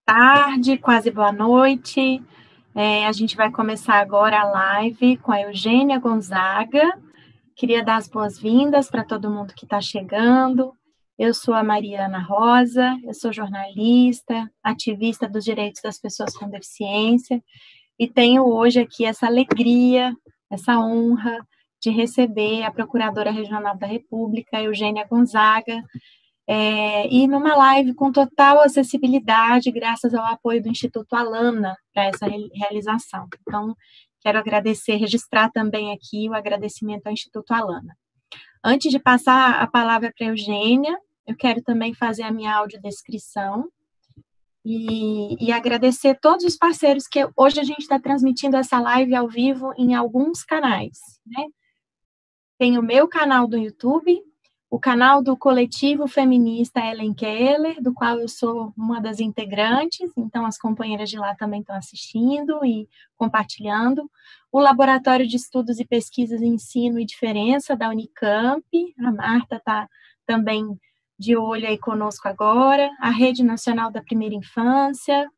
Tarde, quase boa noite. A gente vai começar agora a live com a Eugênia Gonzaga. Queria dar as boas-vindas para todo mundo que está chegando. Eu sou a Mariana Rosa, eu sou jornalista, ativista dos direitos das pessoas com deficiência, e tenho hoje aqui essa alegria, essa honra de receber a Procuradora Regional da República, Eugênia Gonzaga, e numa live com total acessibilidade, graças ao apoio do Instituto Alana para essa realização. Então, quero agradecer, registrar também aqui o agradecimento ao Instituto Alana. Antes de passar a palavra para a Eugênia, eu quero também fazer a minha audiodescrição e agradecer todos os parceiros que hoje a gente está transmitindo essa live ao vivo em alguns canais, né? Tem o meu canal do YouTube, o canal do coletivo feminista Ellen Keller, do qual eu sou uma das integrantes, então as companheiras de lá também estão assistindo e compartilhando, o Laboratório de Estudos e Pesquisas em Ensino e Diferença da Unicamp, a Marta está também de olho aí conosco agora, a Rede Nacional da Primeira Infância,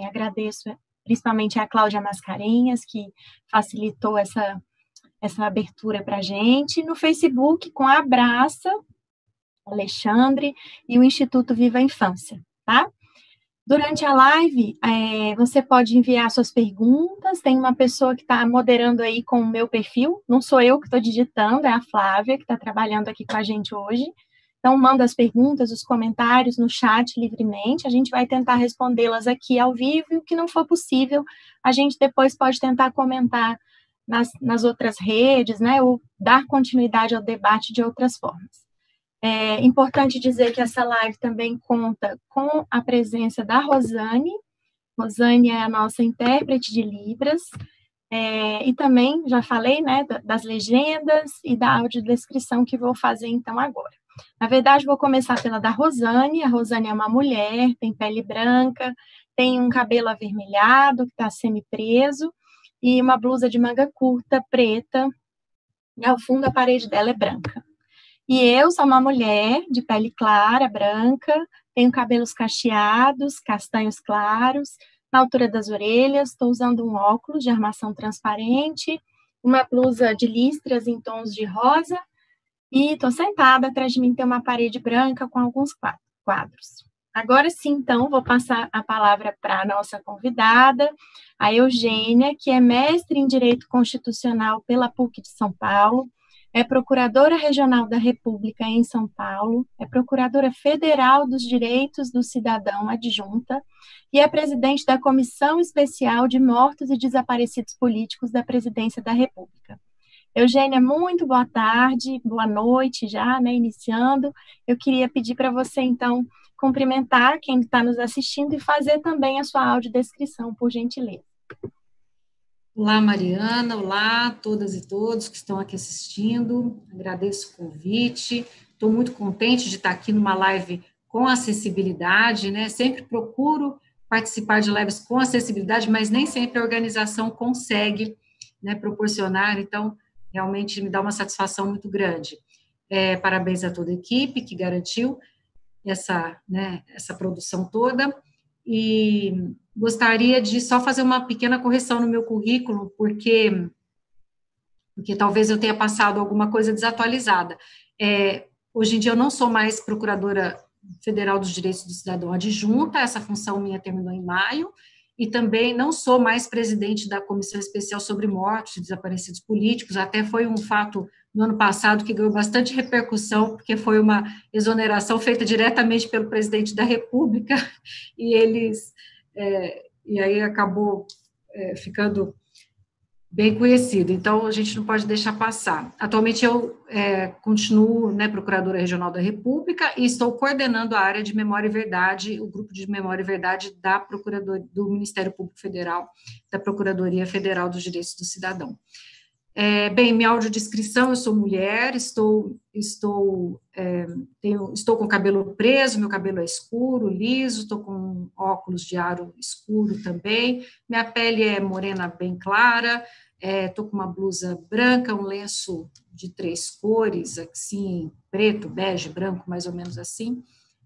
agradeço principalmente a Cláudia Mascarenhas, que facilitou essa abertura para a gente, no Facebook com a Abraça, Alexandre, e o Instituto Viva a Infância, tá? Durante a live, você pode enviar suas perguntas, tem uma pessoa que está moderando aí com o meu perfil, não sou eu que estou digitando, é a Flávia, que está trabalhando aqui com a gente hoje, então manda as perguntas, os comentários no chat livremente, a gente vai tentar respondê-las aqui ao vivo, e o que não for possível, a gente depois pode tentar comentar nas outras redes, né, ou dar continuidade ao debate de outras formas. É importante dizer que essa live também conta com a presença da Rosane. Rosane é a nossa intérprete de Libras, e também, já falei, né, das legendas e da audiodescrição que vou fazer então agora. Na verdade, vou começar pela da Rosane. A Rosane é uma mulher, tem pele branca, tem um cabelo avermelhado, que está semi-preso, e uma blusa de manga curta, preta, e ao fundo a parede dela é branca. E eu sou uma mulher de pele clara, branca, tenho cabelos cacheados, castanhos claros, na altura das orelhas, estou usando um óculos de armação transparente, uma blusa de listras em tons de rosa, e estou sentada, atrás de mim tem uma parede branca com alguns quadros. Agora sim, então, vou passar a palavra para a nossa convidada, a Eugênia, que é mestre em Direito Constitucional pela PUC de São Paulo, é Procuradora Regional da República em São Paulo, é Procuradora Federal dos Direitos do Cidadão adjunta e é presidente da Comissão Especial de Mortos e Desaparecidos Políticos da Presidência da República. Eugênia, muito boa tarde, boa noite já, né, iniciando. Eu queria pedir para você, então, cumprimentar quem está nos assistindo e fazer também a sua audiodescrição, por gentileza. Olá, Mariana, olá a todas e todos que estão aqui assistindo, agradeço o convite, estou muito contente de estar aqui numa live com acessibilidade, né, sempre procuro participar de lives com acessibilidade, mas nem sempre a organização consegue, né, proporcionar, então, realmente me dá uma satisfação muito grande. Parabéns a toda a equipe que garantiu essa produção toda, e gostaria de só fazer uma pequena correção no meu currículo, porque talvez eu tenha passado alguma coisa desatualizada. Hoje em dia eu não sou mais Procuradora Federal dos Direitos do Cidadão adjunta, essa função minha terminou em maio, e também não sou mais presidente da Comissão Especial sobre Mortos e Desaparecidos Políticos, até foi um fato no ano passado que ganhou bastante repercussão, porque foi uma exoneração feita diretamente pelo presidente da República, e e aí acabou ficando bem conhecido, então a gente não pode deixar passar. Atualmente eu continuo, né, Procuradora Regional da República e estou coordenando a área de Memória e Verdade, o grupo de Memória e Verdade do Ministério Público Federal, da Procuradoria Federal dos Direitos do Cidadão. Bem, minha audiodescrição, eu sou mulher, estou com cabelo preso, meu cabelo é escuro, liso, estou com óculos de aro escuro também, minha pele é morena bem clara, estou com uma blusa branca, um lenço de 3 cores, assim, preto, bege, branco, mais ou menos assim,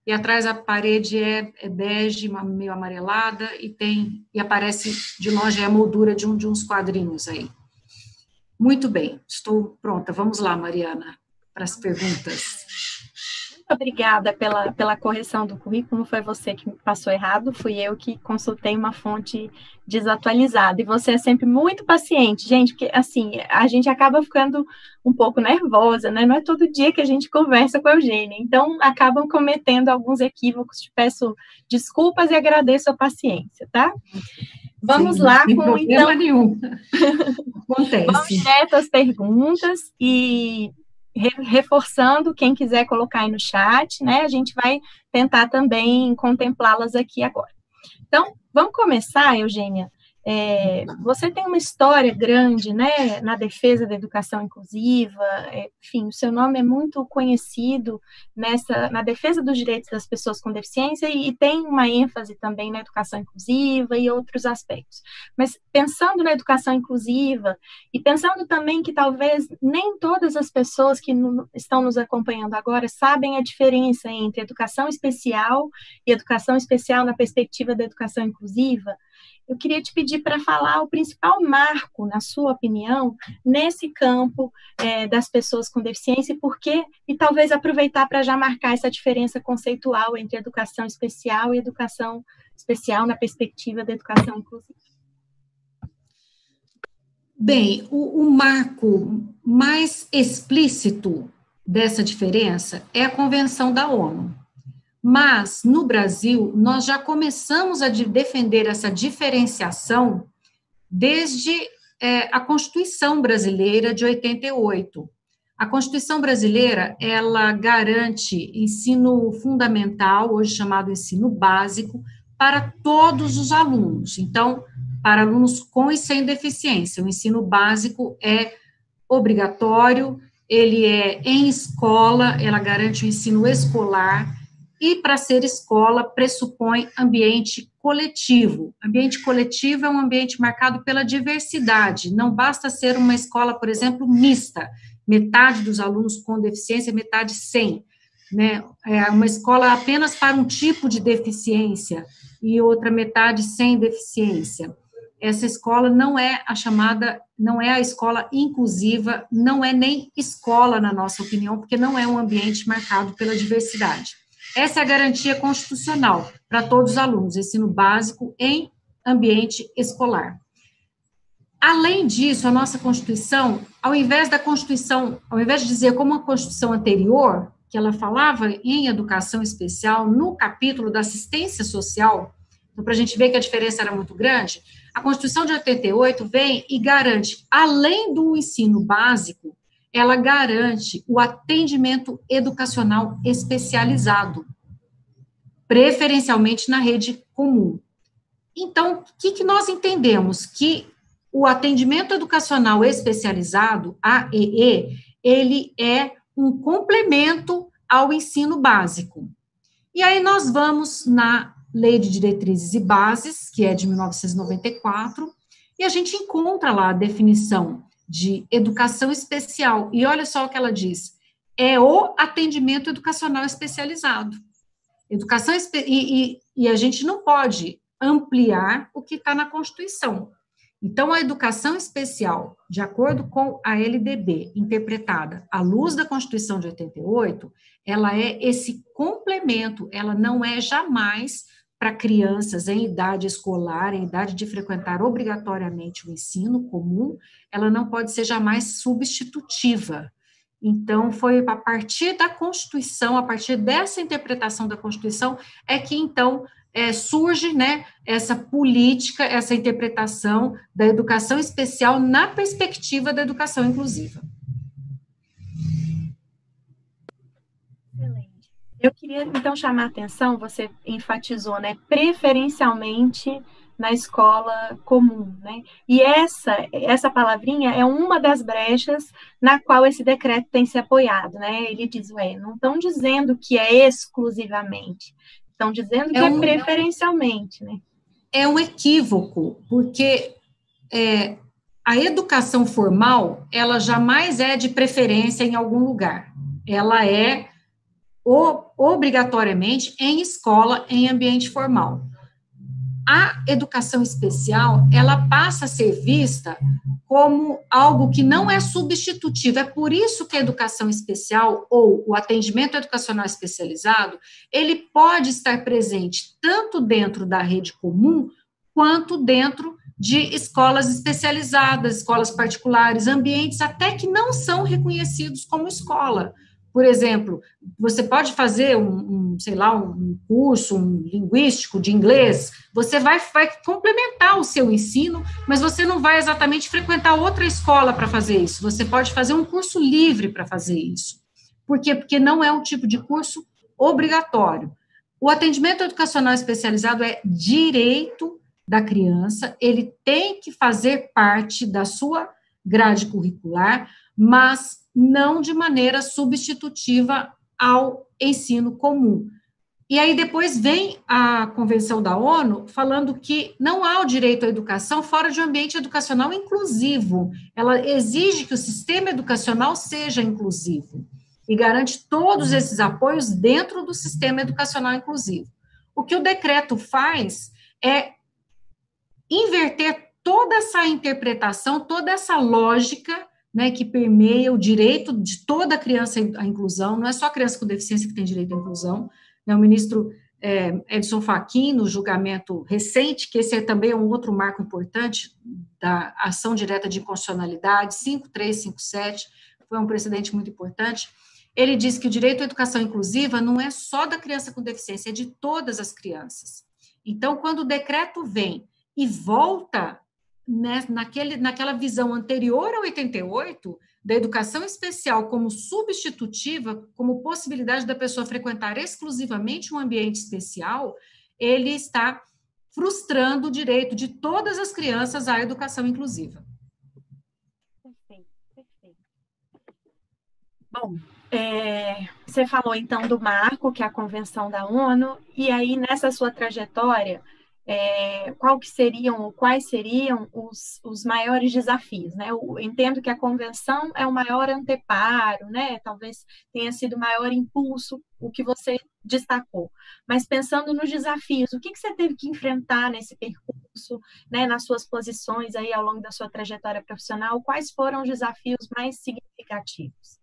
e atrás a parede é bege, meio amarelada, e aparece de longe a moldura de uns quadrinhos aí. Muito bem, estou pronta. Vamos lá, Mariana, para as perguntas. Muito obrigada pela correção do currículo, não foi você que me passou errado, fui eu que consultei uma fonte desatualizada, e você é sempre muito paciente, gente, porque assim, a gente acaba ficando um pouco nervosa, né, não é todo dia que a gente conversa com a Eugênia, então acabam cometendo alguns equívocos, te peço desculpas e agradeço a paciência, tá? Vamos lá sem com, problema então, nenhum. Acontece. vamos direto às perguntas e reforçando, quem quiser colocar aí no chat, né, a gente vai tentar também contemplá-las aqui agora. Então, vamos começar, Eugênia. Você tem uma história grande, né, na defesa da educação inclusiva, enfim, o seu nome é muito conhecido na defesa dos direitos das pessoas com deficiência e tem uma ênfase também na educação inclusiva e outros aspectos. Mas pensando na educação inclusiva e pensando também que talvez nem todas as pessoas que estão nos acompanhando agora sabem a diferença entre educação especial e educação especial na perspectiva da educação inclusiva, eu queria te pedir para falar o principal marco, na sua opinião, nesse campo das pessoas com deficiência e por quê, e talvez aproveitar para já marcar essa diferença conceitual entre educação especial e educação especial na perspectiva da educação inclusiva. Bem, o marco mais explícito dessa diferença é a Convenção da ONU. Mas, no Brasil, nós já começamos a defender essa diferenciação desde a Constituição Brasileira de 88. A Constituição Brasileira, ela garante ensino fundamental, hoje chamado ensino básico, para todos os alunos. Então, para alunos com e sem deficiência, o ensino básico é obrigatório, ele é em escola, ela garante o ensino escolar, e para ser escola pressupõe ambiente coletivo. Ambiente coletivo é um ambiente marcado pela diversidade, não basta ser uma escola, por exemplo, mista, metade dos alunos com deficiência, metade sem, né? É uma escola apenas para um tipo de deficiência e outra metade sem deficiência. Essa escola não é não é a escola inclusiva, não é nem escola, na nossa opinião, porque não é um ambiente marcado pela diversidade. Essa é a garantia constitucional para todos os alunos, ensino básico em ambiente escolar. Além disso, a nossa Constituição, ao invés de dizer como a Constituição anterior, que ela falava em educação especial, no capítulo da assistência social, então, para a gente ver que a diferença era muito grande, a Constituição de 88 vem e garante, além do ensino básico, ela garante o atendimento educacional especializado, preferencialmente na rede comum. Então, o que nós entendemos? Que o atendimento educacional especializado, AEE, ele é um complemento ao ensino básico. E aí nós vamos na Lei de Diretrizes e Bases, que é de 1994, e a gente encontra lá a definição de educação especial, e olha só o que ela diz, é o atendimento educacional especializado. E a gente não pode ampliar o que está na Constituição. Então, a educação especial, de acordo com a LDB, interpretada à luz da Constituição de 88, ela é esse complemento, ela não é jamais para crianças em idade escolar, em idade de frequentar obrigatoriamente o ensino comum, ela não pode ser jamais substitutiva. Então, foi a partir da Constituição, a partir dessa interpretação da Constituição, é que, então, surge, né, essa política, essa interpretação da educação especial na perspectiva da educação inclusiva. Excelente. Eu queria, então, chamar a atenção, você enfatizou, né, preferencialmente na escola comum, né, e essa palavrinha é uma das brechas na qual esse decreto tem se apoiado, né, ele diz, não estão dizendo que é exclusivamente, estão dizendo que é preferencialmente, né. É um equívoco, porque a educação formal, ela jamais é de preferência em algum lugar, ela é obrigatoriamente em escola, em ambiente formal. A educação especial, ela passa a ser vista como algo que não é substitutivo. É por isso que a educação especial ou o atendimento educacional especializado, ele pode estar presente tanto dentro da rede comum, quanto dentro de escolas especializadas, escolas particulares, ambientes até que não são reconhecidos como escola. Por exemplo, você pode fazer sei lá, um curso linguístico de inglês, você vai complementar o seu ensino, mas você não vai exatamente frequentar outra escola para fazer isso. Você pode fazer um curso livre para fazer isso. Por quê? Porque não é um tipo de curso obrigatório. O atendimento educacional especializado é direito da criança, ele tem que fazer parte da sua grade curricular, mas não de maneira substitutiva ao ensino comum. E aí depois vem a Convenção da ONU falando que não há o direito à educação fora de um ambiente educacional inclusivo. Ela exige que o sistema educacional seja inclusivo e garante todos esses apoios dentro do sistema educacional inclusivo. O que o decreto faz é inverter toda essa interpretação, toda essa lógica, né, que permeia o direito de toda criança à inclusão, não é só criança com deficiência que tem direito à inclusão, né, o ministro Edson Fachin, no julgamento recente, que esse é também um outro marco importante da ação direta de inconstitucionalidade, 5357, foi um precedente muito importante, ele diz que o direito à educação inclusiva não é só da criança com deficiência, é de todas as crianças. Então, quando o decreto vem e volta, né, naquela visão anterior a 88, da educação especial como substitutiva, como possibilidade da pessoa frequentar exclusivamente um ambiente especial, ele está frustrando o direito de todas as crianças à educação inclusiva. Perfeito, perfeito. Bom, você falou então do marco, que é a Convenção da ONU, e aí nessa sua trajetória, quais seriam os maiores desafios, né? Eu entendo que a convenção é o maior anteparo, né? Talvez tenha sido o maior impulso, o que você destacou. Mas pensando nos desafios, o que você teve que enfrentar nesse percurso, né? Nas suas posições aí ao longo da sua trajetória profissional, quais foram os desafios mais significativos?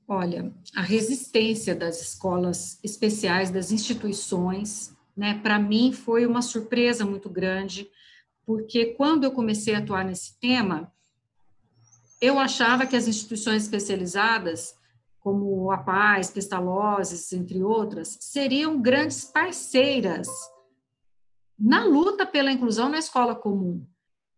Olha, a resistência das escolas especiais, das instituições, né, para mim foi uma surpresa muito grande, porque quando eu comecei a atuar nesse tema, eu achava que as instituições especializadas, como a Paz, Pestalozzi, entre outras, seriam grandes parceiras na luta pela inclusão na escola comum.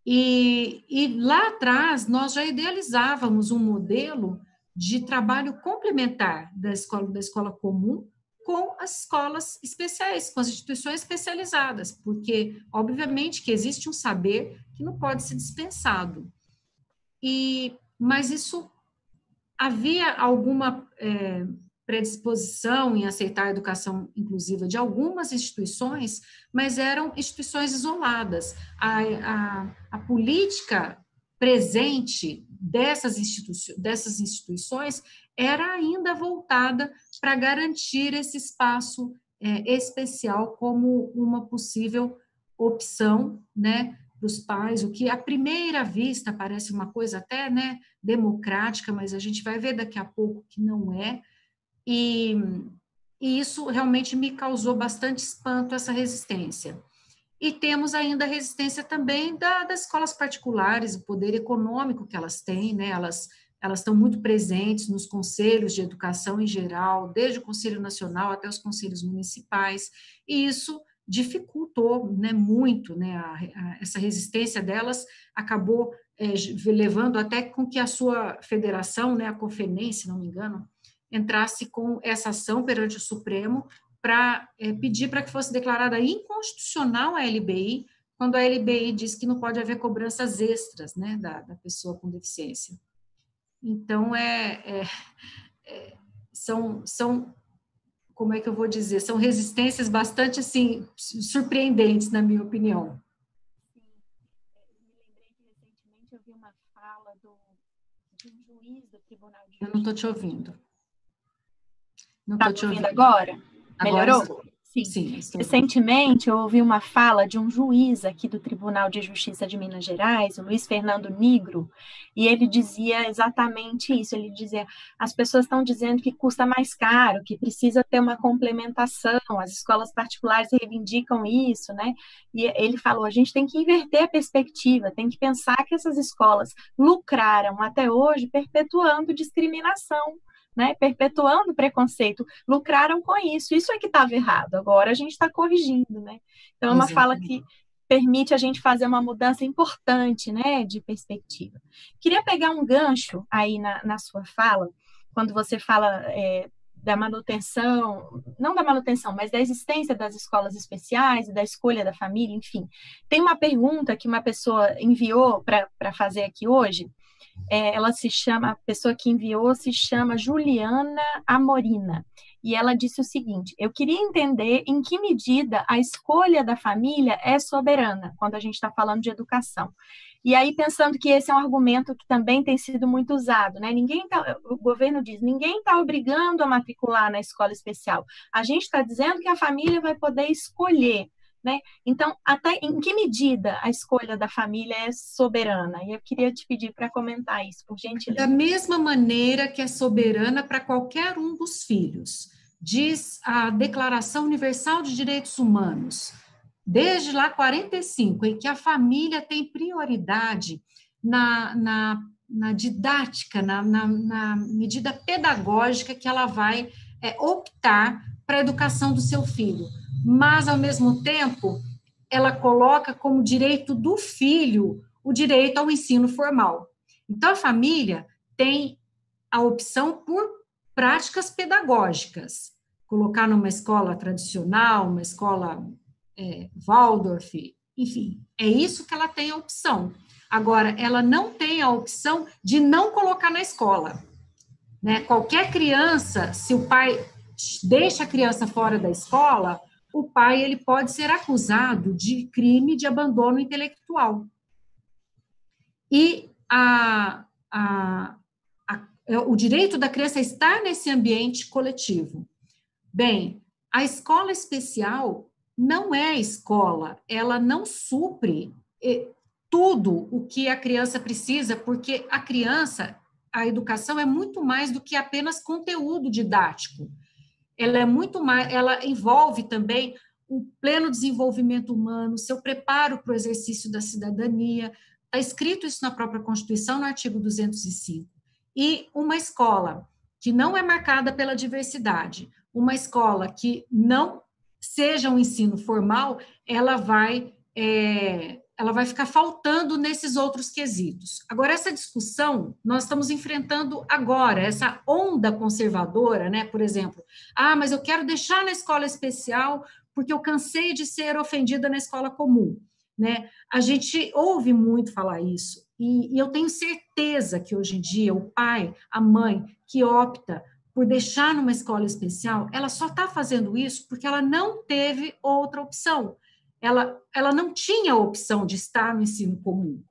E lá atrás, nós já idealizávamos um modelo de trabalho complementar da escola comum com as escolas especiais, com as instituições especializadas, porque, obviamente, que existe um saber que não pode ser dispensado. Mas isso havia alguma predisposição em aceitar a educação inclusiva de algumas instituições, mas eram instituições isoladas. A política presente dessas instituições era ainda voltada para garantir esse espaço especial como uma possível opção, né, para os pais, o que à primeira vista parece uma coisa até, né, democrática, mas a gente vai ver daqui a pouco que não é, e isso realmente me causou bastante espanto, essa resistência. E temos ainda a resistência também das escolas particulares, o poder econômico que elas têm, né, elas estão muito presentes nos conselhos de educação em geral, desde o Conselho Nacional até os conselhos municipais, e isso dificultou, né, muito, né, essa resistência delas acabou levando até com que a sua federação, né, a COFENEM, se não me engano, entrasse com essa ação perante o Supremo para pedir para que fosse declarada inconstitucional a LBI, quando a LBI diz que não pode haver cobranças extras, né, da pessoa com deficiência. Então, são, como é que eu vou dizer, são resistências bastante, assim, surpreendentes, na minha opinião. Sim, me lembrei que recentemente eu vi uma fala de um juiz do Tribunal de Justiça. Eu não estou te ouvindo. Não Tá estou te me ouvindo ouvindo. agora? Agora Melhorou? estou. Sim. Sim, estou ouvindo. Recentemente, eu ouvi uma fala de um juiz aqui do Tribunal de Justiça de Minas Gerais, o Luiz Fernando Nigro, e ele dizia exatamente isso. Ele dizia: as pessoas estão dizendo que custa mais caro, que precisa ter uma complementação, as escolas particulares reivindicam isso, né? E ele falou: a gente tem que inverter a perspectiva, tem que pensar que essas escolas lucraram até hoje perpetuando discriminação, né, perpetuando preconceito, lucraram com isso. Isso é que estava errado. Agora a gente está corrigindo, né? Então é uma fala que permite a gente fazer uma mudança importante, né, de perspectiva. Queria pegar um gancho aí na sua fala, quando você fala da manutenção, não da manutenção, mas da existência das escolas especiais e da escolha da família, enfim. Tem uma pergunta que uma pessoa enviou para fazer aqui hoje. Ela se chama, a pessoa que enviou se chama Juliana Amorina, e ela disse o seguinte: eu queria entender em que medida a escolha da família é soberana, quando a gente está falando de educação. E aí, pensando que esse é um argumento que também tem sido muito usado, né? O governo diz, ninguém está obrigando a matricular na escola especial. A gente está dizendo que a família vai poder escolher, né? Então, até em que medida a escolha da família é soberana? E eu queria te pedir para comentar isso, por gentileza. Da mesma maneira que é soberana para qualquer um dos filhos, diz a Declaração Universal de Direitos Humanos, desde lá 45, em que a família tem prioridade na didática, na medida pedagógica que ela vai optar para a educação do seu filho. Mas, ao mesmo tempo, ela coloca como direito do filho o direito ao ensino formal. Então, a família tem a opção por práticas pedagógicas, colocar numa escola tradicional, uma escola Waldorf, enfim, é isso que ela tem a opção. Agora, ela não tem a opção de não colocar na escola, né? Qualquer criança, se o pai deixa a criança fora da escola, o pai ele pode ser acusado de crime de abandono intelectual. E o direito da criança estar nesse ambiente coletivo. Bem, a escola especial não é escola, ela não supre tudo o que a criança precisa, porque a educação é muito mais do que apenas conteúdo didático. Ela é muito mais, ela envolve também o pleno desenvolvimento humano, seu preparo para o exercício da cidadania. Está escrito isso na própria Constituição, no artigo 205. E uma escola que não é marcada pela diversidade, uma escola que não seja um ensino formal, ela vai ficar faltando nesses outros quesitos. Agora, essa discussão nós estamos enfrentando agora, essa onda conservadora, né? Por exemplo, mas eu quero deixar na escola especial porque eu cansei de ser ofendida na escola comum, né? A gente ouve muito falar isso, e eu tenho certeza que hoje em dia o pai, a mãe que opta por deixar numa escola especial, ela só está fazendo isso porque ela não teve outra opção. Ela não tinha a opção de estar no ensino comum.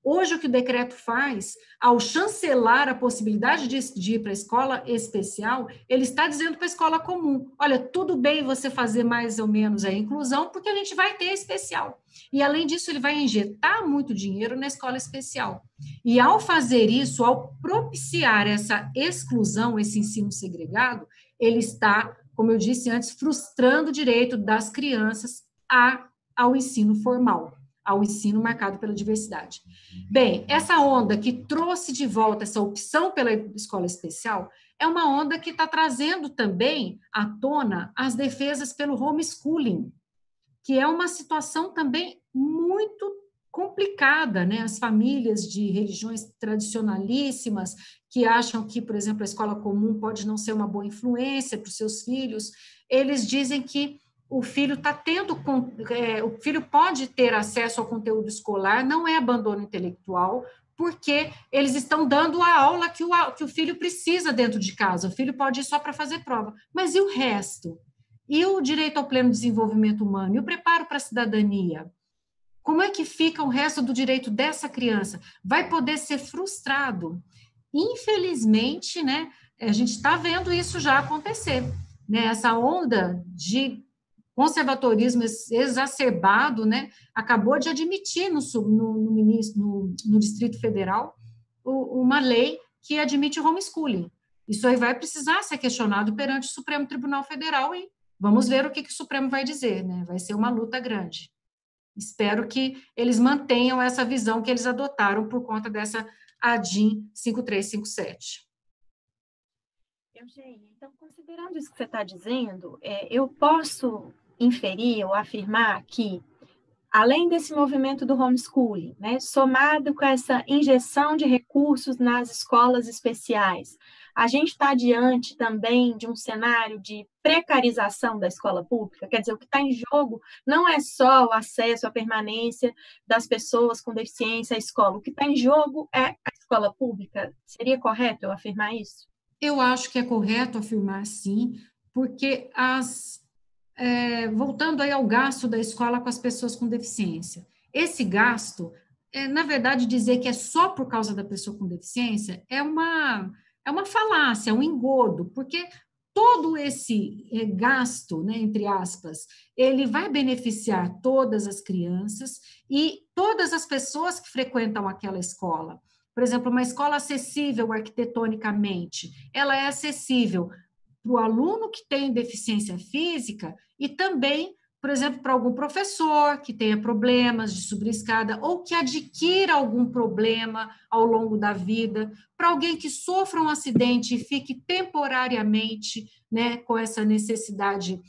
Hoje, o que o decreto faz, ao chancelar a possibilidade de ir para a escola especial, ele está dizendo para a escola comum, olha, tudo bem você fazer mais ou menos a inclusão, porque a gente vai ter especial. E, além disso, ele vai injetar muito dinheiro na escola especial. E, ao fazer isso, ao propiciar essa exclusão, esse ensino segregado, ele está, como eu disse antes, frustrando o direito das crianças ao ensino formal, ao ensino marcado pela diversidade. Bem, essa onda que trouxe de volta essa opção pela escola especial é uma onda que está trazendo também à tona as defesas pelo homeschooling, que é uma situação também muito complicada, né? As famílias de religiões tradicionalíssimas que acham que, por exemplo, a escola comum pode não ser uma boa influência para os seus filhos, eles dizem que o filho o filho pode ter acesso ao conteúdo escolar, não é abandono intelectual, porque eles estão dando a aula que o filho precisa dentro de casa. O filho pode ir só para fazer prova. Mas e o resto? E o direito ao pleno desenvolvimento humano? E o preparo para a cidadania? Como é que fica o resto do direito dessa criança? Vai poder ser frustrado. Infelizmente, né, a gente está vendo isso já acontecer. né, essa onda de conservadorismo exacerbado, né, acabou de admitir no Distrito Federal uma lei que admite homeschooling. Isso aí vai precisar ser questionado perante o Supremo Tribunal Federal e vamos ver o que o Supremo vai dizer, né? Vai ser uma luta grande. Espero que eles mantenham essa visão que eles adotaram por conta dessa ADIM 5357. Eugênia, então, considerando isso que você está dizendo, eu posso inferir ou afirmar que, além desse movimento do homeschooling, né, somado com essa injeção de recursos nas escolas especiais, a gente está diante também de um cenário de precarização da escola pública? Quer dizer, o que está em jogo não é só o acesso à permanência das pessoas com deficiência à escola, o que está em jogo é a escola pública. Seria correto eu afirmar isso? Eu acho que é correto afirmar sim, porque voltando aí ao gasto da escola com as pessoas com deficiência, esse gasto, na verdade, dizer que é só por causa da pessoa com deficiência é uma falácia, é um engodo, porque todo esse gasto, né, entre aspas, ele vai beneficiar todas as crianças e todas as pessoas que frequentam aquela escola. Por exemplo, uma escola acessível arquitetonicamente, ela é acessível para o aluno que tem deficiência física e também, por exemplo, para algum professor que tenha problemas de subir escada ou que adquira algum problema ao longo da vida, para alguém que sofra um acidente e fique temporariamente, né, com essa necessidade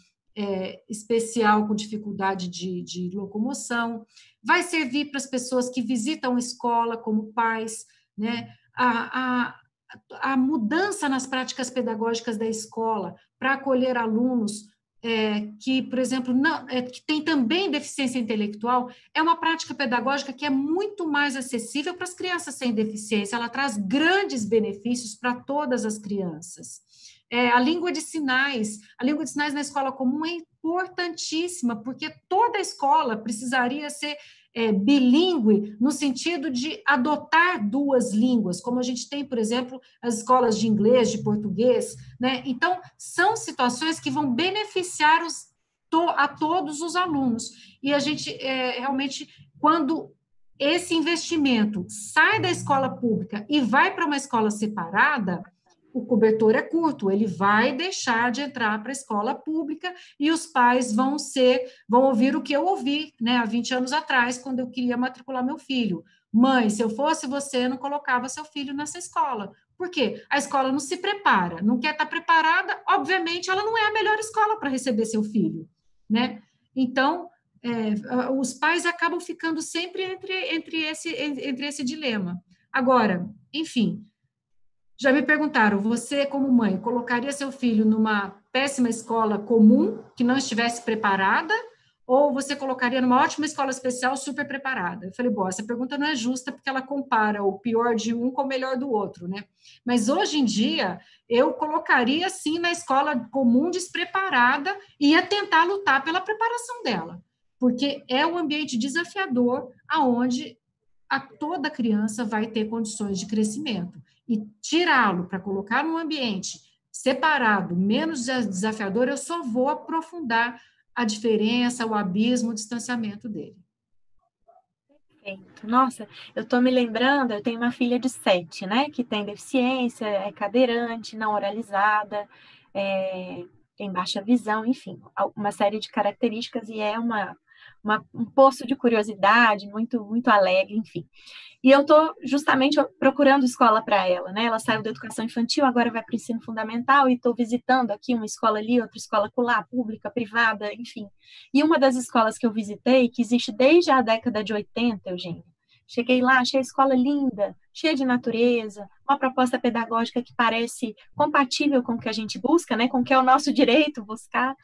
especial, com dificuldade de locomoção. Vai servir para as pessoas que visitam a escola como pais, né? A mudança nas práticas pedagógicas da escola para acolher alunos que, por exemplo, que tem também deficiência intelectual, é uma prática pedagógica que é muito mais acessível para as crianças sem deficiência, ela traz grandes benefícios para todas as crianças. A língua de sinais na escola comum é importantíssima, porque toda escola precisaria ser bilíngue, no sentido de adotar duas línguas, como a gente tem, por exemplo, as escolas de inglês, de português, né? Então, são situações que vão beneficiar a todos os alunos. E a gente, realmente, quando esse investimento sai da escola pública e vai para uma escola separada, o cobertor é curto, ele vai deixar de entrar para a escola pública e os pais vão ouvir o que eu ouvi, né, há 20 anos atrás, quando eu queria matricular meu filho. Mãe, se eu fosse você, não colocava seu filho nessa escola. Por quê? A escola não se prepara, não quer estar preparada, obviamente ela não é a melhor escola para receber seu filho, né? Então, os pais acabam ficando sempre entre esse dilema. Agora, enfim, já me perguntaram, você como mãe, colocaria seu filho numa péssima escola comum, que não estivesse preparada, ou você colocaria numa ótima escola especial super preparada? Eu falei, bom, essa pergunta não é justa, porque ela compara o pior de um com o melhor do outro, né? Mas hoje em dia, eu colocaria sim na escola comum despreparada e ia tentar lutar pela preparação dela, porque é um ambiente desafiador, aonde toda criança vai ter condições de crescimento. E tirá-lo para colocar num ambiente separado, menos desafiador, eu só vou aprofundar a diferença, o abismo, o distanciamento dele. Perfeito. Nossa, eu estou me lembrando, eu tenho uma filha de 7, né, que tem deficiência, é cadeirante, não oralizada, tem baixa visão, enfim, uma série de características, e é um poço de curiosidade, muito, muito alegre, enfim. E eu estou justamente procurando escola para ela, né? Ela saiu da educação infantil, agora vai para o ensino fundamental, e estou visitando aqui uma escola ali, outra escola acolá, pública, privada, enfim. E uma das escolas que eu visitei, que existe desde a década de 80, Eugênia, cheguei lá, achei a escola linda, cheia de natureza, uma proposta pedagógica que parece compatível com o que a gente busca, né? Com o que é o nosso direito buscar.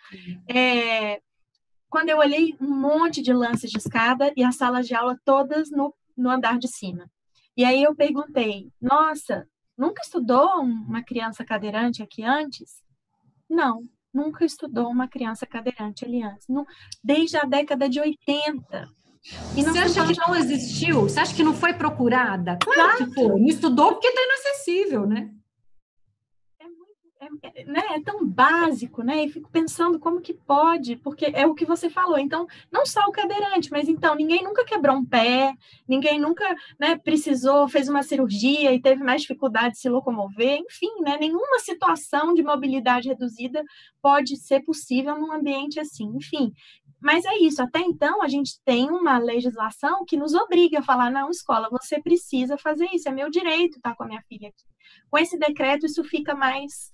Quando eu olhei, um monte de lances de escada e as salas de aula todas no andar de cima. E aí eu perguntei, nossa, nunca estudou uma criança cadeirante aqui antes? Não, nunca estudou uma criança cadeirante ali antes. Não, desde a década de 80. E você acha que não existiu? Você acha que não foi procurada? Claro que foi. Não estudou porque está inacessível, né? né, é tão básico, né? E fico pensando como que pode, porque é o que você falou. Então, não só o cadeirante, mas então ninguém nunca quebrou um pé, ninguém nunca, né, precisou, fez uma cirurgia e teve mais dificuldade de se locomover, enfim, né? Nenhuma situação de mobilidade reduzida pode ser possível num ambiente assim, enfim. Mas é isso, até então a gente tem uma legislação que nos obriga a falar, não, escola, você precisa fazer isso, é meu direito estar com a minha filha aqui. Com esse decreto, isso fica mais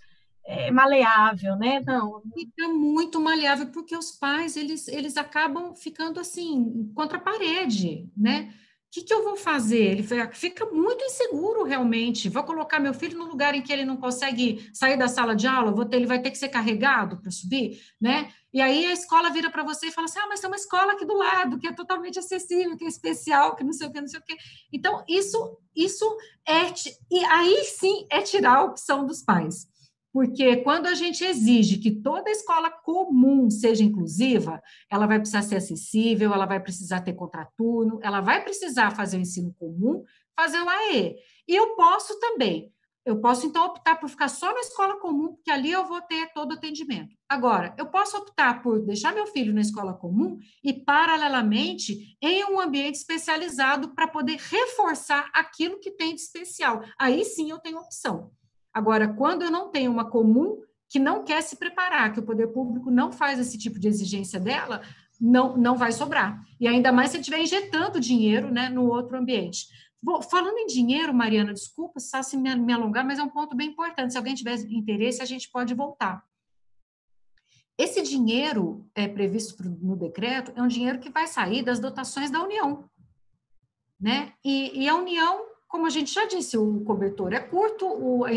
maleável, né? Não. Fica muito maleável, porque os pais, eles acabam ficando assim, contra a parede, né? O que eu vou fazer? Ele fica muito inseguro, realmente. Vou colocar meu filho no lugar em que ele não consegue sair da sala de aula, ele vai ter que ser carregado para subir, né? E aí a escola vira para você e fala assim, mas tem uma escola aqui do lado, que é totalmente acessível, que é especial, que não sei o que, não sei o que. Então, isso e aí sim é tirar a opção dos pais. Porque quando a gente exige que toda escola comum seja inclusiva, ela vai precisar ser acessível, ela vai precisar ter contraturno, ela vai precisar fazer o ensino comum, fazer o AE. E eu posso então optar por ficar só na escola comum, porque ali eu vou ter todo o atendimento. Agora, eu posso optar por deixar meu filho na escola comum e, paralelamente, em um ambiente especializado para poder reforçar aquilo que tem de especial. Aí sim eu tenho opção. Agora, quando eu não tenho uma comum que não quer se preparar, que o poder público não faz esse tipo de exigência dela, não vai sobrar. E ainda mais se estiver injetando dinheiro, né, no outro ambiente. Falando em dinheiro, Mariana, desculpa só se me alongar, mas é um ponto bem importante. Se alguém tiver interesse, a gente pode voltar. Esse dinheiro previsto no decreto é um dinheiro que vai sair das dotações da União, né? E a União, como a gente já disse, o cobertor é curto,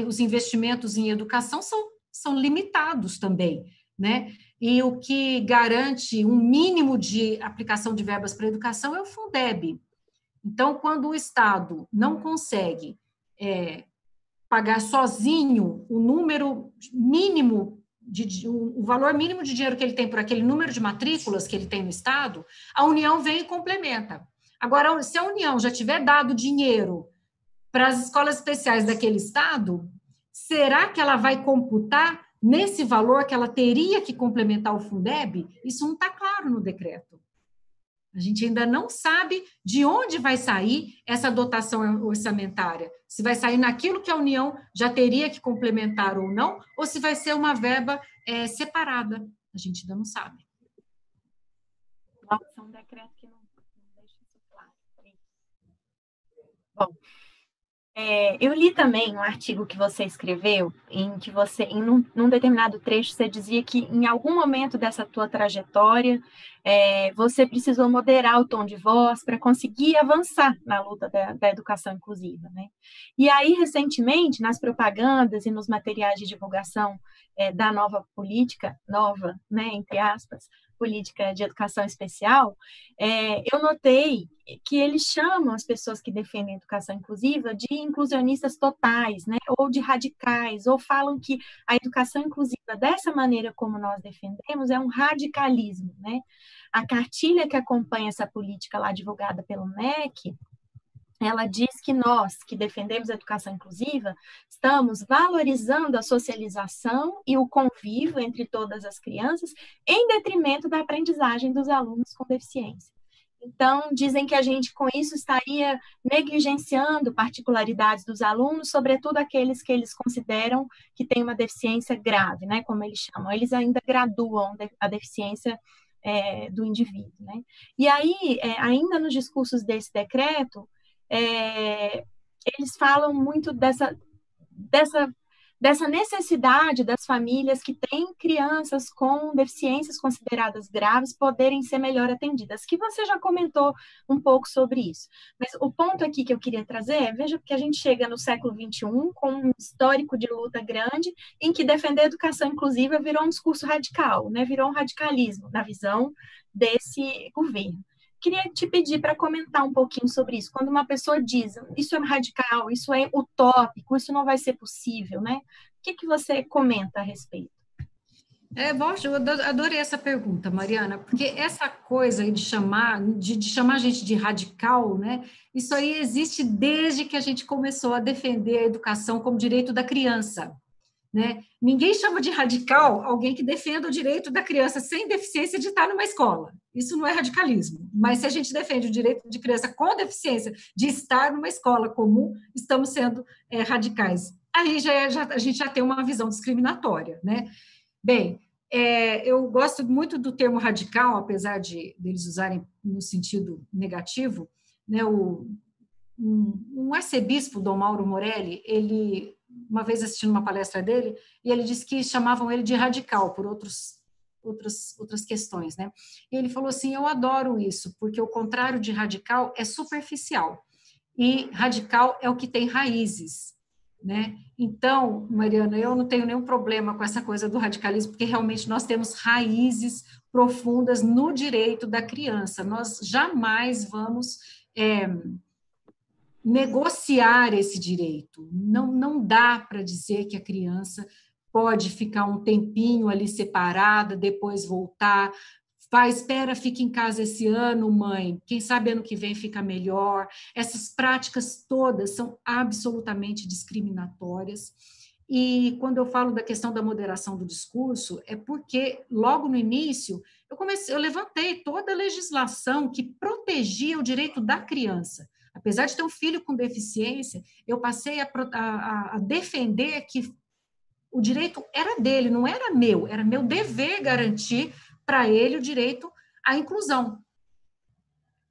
os investimentos em educação são limitados também, né? E o que garante um mínimo de aplicação de verbas para a educação é o Fundeb. Então, quando o Estado não consegue pagar sozinho o número mínimo, o valor mínimo de dinheiro que ele tem por aquele número de matrículas que ele tem no Estado, a União vem e complementa. Agora, se a União já tiver dado dinheiro para as escolas especiais daquele estado, será que ela vai computar nesse valor que ela teria que complementar o Fundeb? Isso não está claro no decreto. A gente ainda não sabe de onde vai sair essa dotação orçamentária. Se vai sair naquilo que a União já teria que complementar ou não, ou se vai ser uma verba separada. A gente ainda não sabe. Nossa, é um decreto que não deixa isso claro. Bom, eu li também um artigo que você escreveu, em que você, num determinado trecho, você dizia que em algum momento dessa tua trajetória, você precisou moderar o tom de voz para conseguir avançar na luta da educação inclusiva, né? E aí, recentemente, nas propagandas e nos materiais de divulgação da nova política, nova, né, entre aspas, política de educação especial, eu notei que eles chamam as pessoas que defendem a educação inclusiva de inclusionistas totais, né, ou de radicais, ou falam que a educação inclusiva, dessa maneira como nós defendemos, é um radicalismo, né? A cartilha que acompanha essa política lá divulgada pelo MEC, ela diz que nós, que defendemos a educação inclusiva, estamos valorizando a socialização e o convívio entre todas as crianças em detrimento da aprendizagem dos alunos com deficiência. Então, dizem que a gente, com isso, estaria negligenciando particularidades dos alunos, sobretudo aqueles que eles consideram que têm uma deficiência grave, né, como eles chamam. Eles ainda graduam a deficiência do indivíduo, né? E aí, ainda nos discursos desse decreto, eles falam muito dessa necessidade das famílias que têm crianças com deficiências consideradas graves poderem ser melhor atendidas, que você já comentou um pouco sobre isso. Mas o ponto aqui que eu queria trazer veja que a gente chega no século XXI com um histórico de luta grande em que defender a educação inclusiva virou um discurso radical, né? Virou um radicalismo na visão desse governo. Queria te pedir para comentar um pouquinho sobre isso. Quando uma pessoa diz, isso é radical, isso é utópico, isso não vai ser possível, né? O que você comenta a respeito? Eu adorei essa pergunta, Mariana, porque essa coisa aí de chamar a gente de radical, né? Isso aí existe desde que a gente começou a defender a educação como direito da criança, né? Ninguém chama de radical alguém que defenda o direito da criança sem deficiência de estar numa escola. Isso não é radicalismo. Mas se a gente defende o direito de criança com deficiência de estar numa escola comum, estamos sendo radicais. Aí a gente já tem uma visão discriminatória, né? Bem, eu gosto muito do termo radical, apesar de eles usarem no sentido negativo, né? Um arcebispo, Dom Mauro Morelli, ele, uma vez assistindo uma palestra dele, e ele disse que chamavam ele de radical por outras questões, né? E ele falou assim, eu adoro isso, porque o contrário de radical é superficial, e radical é o que tem raízes, né? Então, Mariana, eu não tenho nenhum problema com essa coisa do radicalismo, porque realmente nós temos raízes profundas no direito da criança, nós jamais vamos negociar esse direito. Não dá para dizer que a criança pode ficar um tempinho ali separada, depois voltar. Espera, fica em casa esse ano, mãe. Quem sabe ano que vem fica melhor. Essas práticas todas são absolutamente discriminatórias. E quando eu falo da questão da moderação do discurso, é porque logo no início eu levantei toda a legislação que protegia o direito da criança. Apesar de ter um filho com deficiência, eu passei a defender que o direito era dele, não era meu dever garantir para ele o direito à inclusão.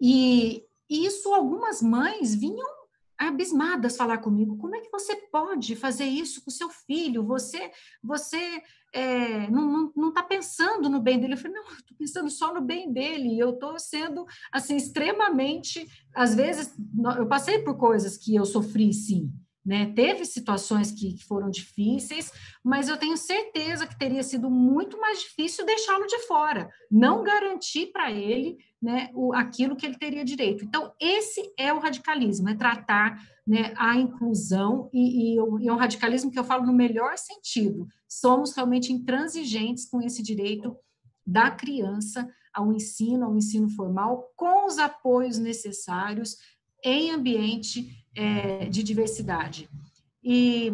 E isso algumas mães vinham abismadas falar comigo, como é que você pode fazer isso com o seu filho? Você não está pensando no bem dele. Eu falei, não, eu estou pensando só no bem dele, eu estou sendo, assim, extremamente, às vezes, eu passei por coisas que eu sofri, sim, né? Teve situações que foram difíceis, mas eu tenho certeza que teria sido muito mais difícil deixá-lo de fora, não garantir para ele, né, aquilo que ele teria direito. Então, esse é o radicalismo, é tratar, né, a inclusão, e é um radicalismo que eu falo no melhor sentido. Somos realmente intransigentes com esse direito da criança ao ensino formal, com os apoios necessários em ambiente de diversidade. E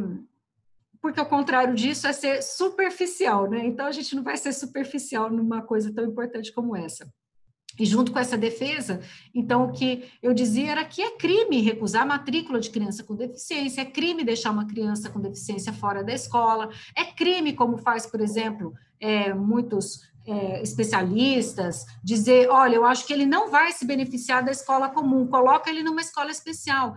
porque ao contrário disso é ser superficial, né? Então a gente não vai ser superficial numa coisa tão importante como essa. E junto com essa defesa, então o que eu dizia era que é crime recusar a matrícula de criança com deficiência, é crime deixar uma criança com deficiência fora da escola, é crime, como faz, por exemplo, muitos especialistas, dizer, olha, eu acho que ele não vai se beneficiar da escola comum, coloca ele numa escola especial.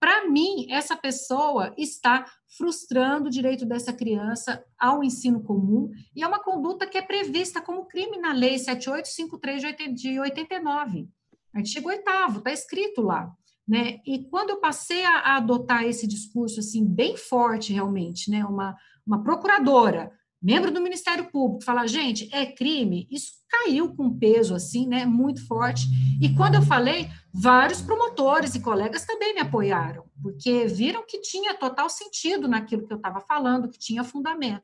Para mim, essa pessoa está frustrando o direito dessa criança ao ensino comum, e é uma conduta que é prevista como crime na Lei 7853 de 89, artigo 8º, está escrito lá, né? E quando eu passei a adotar esse discurso assim bem forte realmente, né, uma procuradora, membro do Ministério Público, falar, gente, é crime, isso caiu com peso assim, né, muito forte. E quando eu falei, vários promotores e colegas também me apoiaram, porque viram que tinha total sentido naquilo que eu estava falando, que tinha fundamento.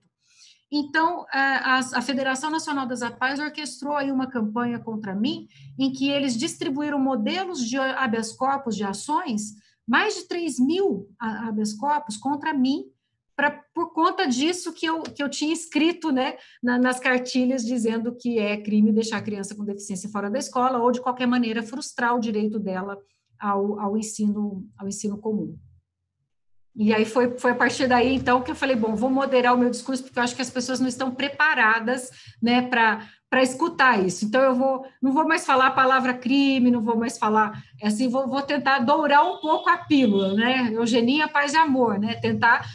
Então, a Federação Nacional das APAES orquestrou aí uma campanha contra mim, em que eles distribuíram modelos de habeas corpus de ações, mais de 3.000 habeas corpus contra mim, por conta disso que eu tinha escrito, né, nas cartilhas, dizendo que é crime deixar a criança com deficiência fora da escola, ou, de qualquer maneira, frustrar o direito dela ao ensino comum. E aí foi a partir daí, então, que eu falei, bom, vou moderar o meu discurso, porque eu acho que as pessoas não estão preparadas, né, para escutar isso. Então, não vou mais falar a palavra crime, não vou mais falar, assim, vou tentar dourar um pouco a pílula, né, eugenia, paz e amor, né, tentar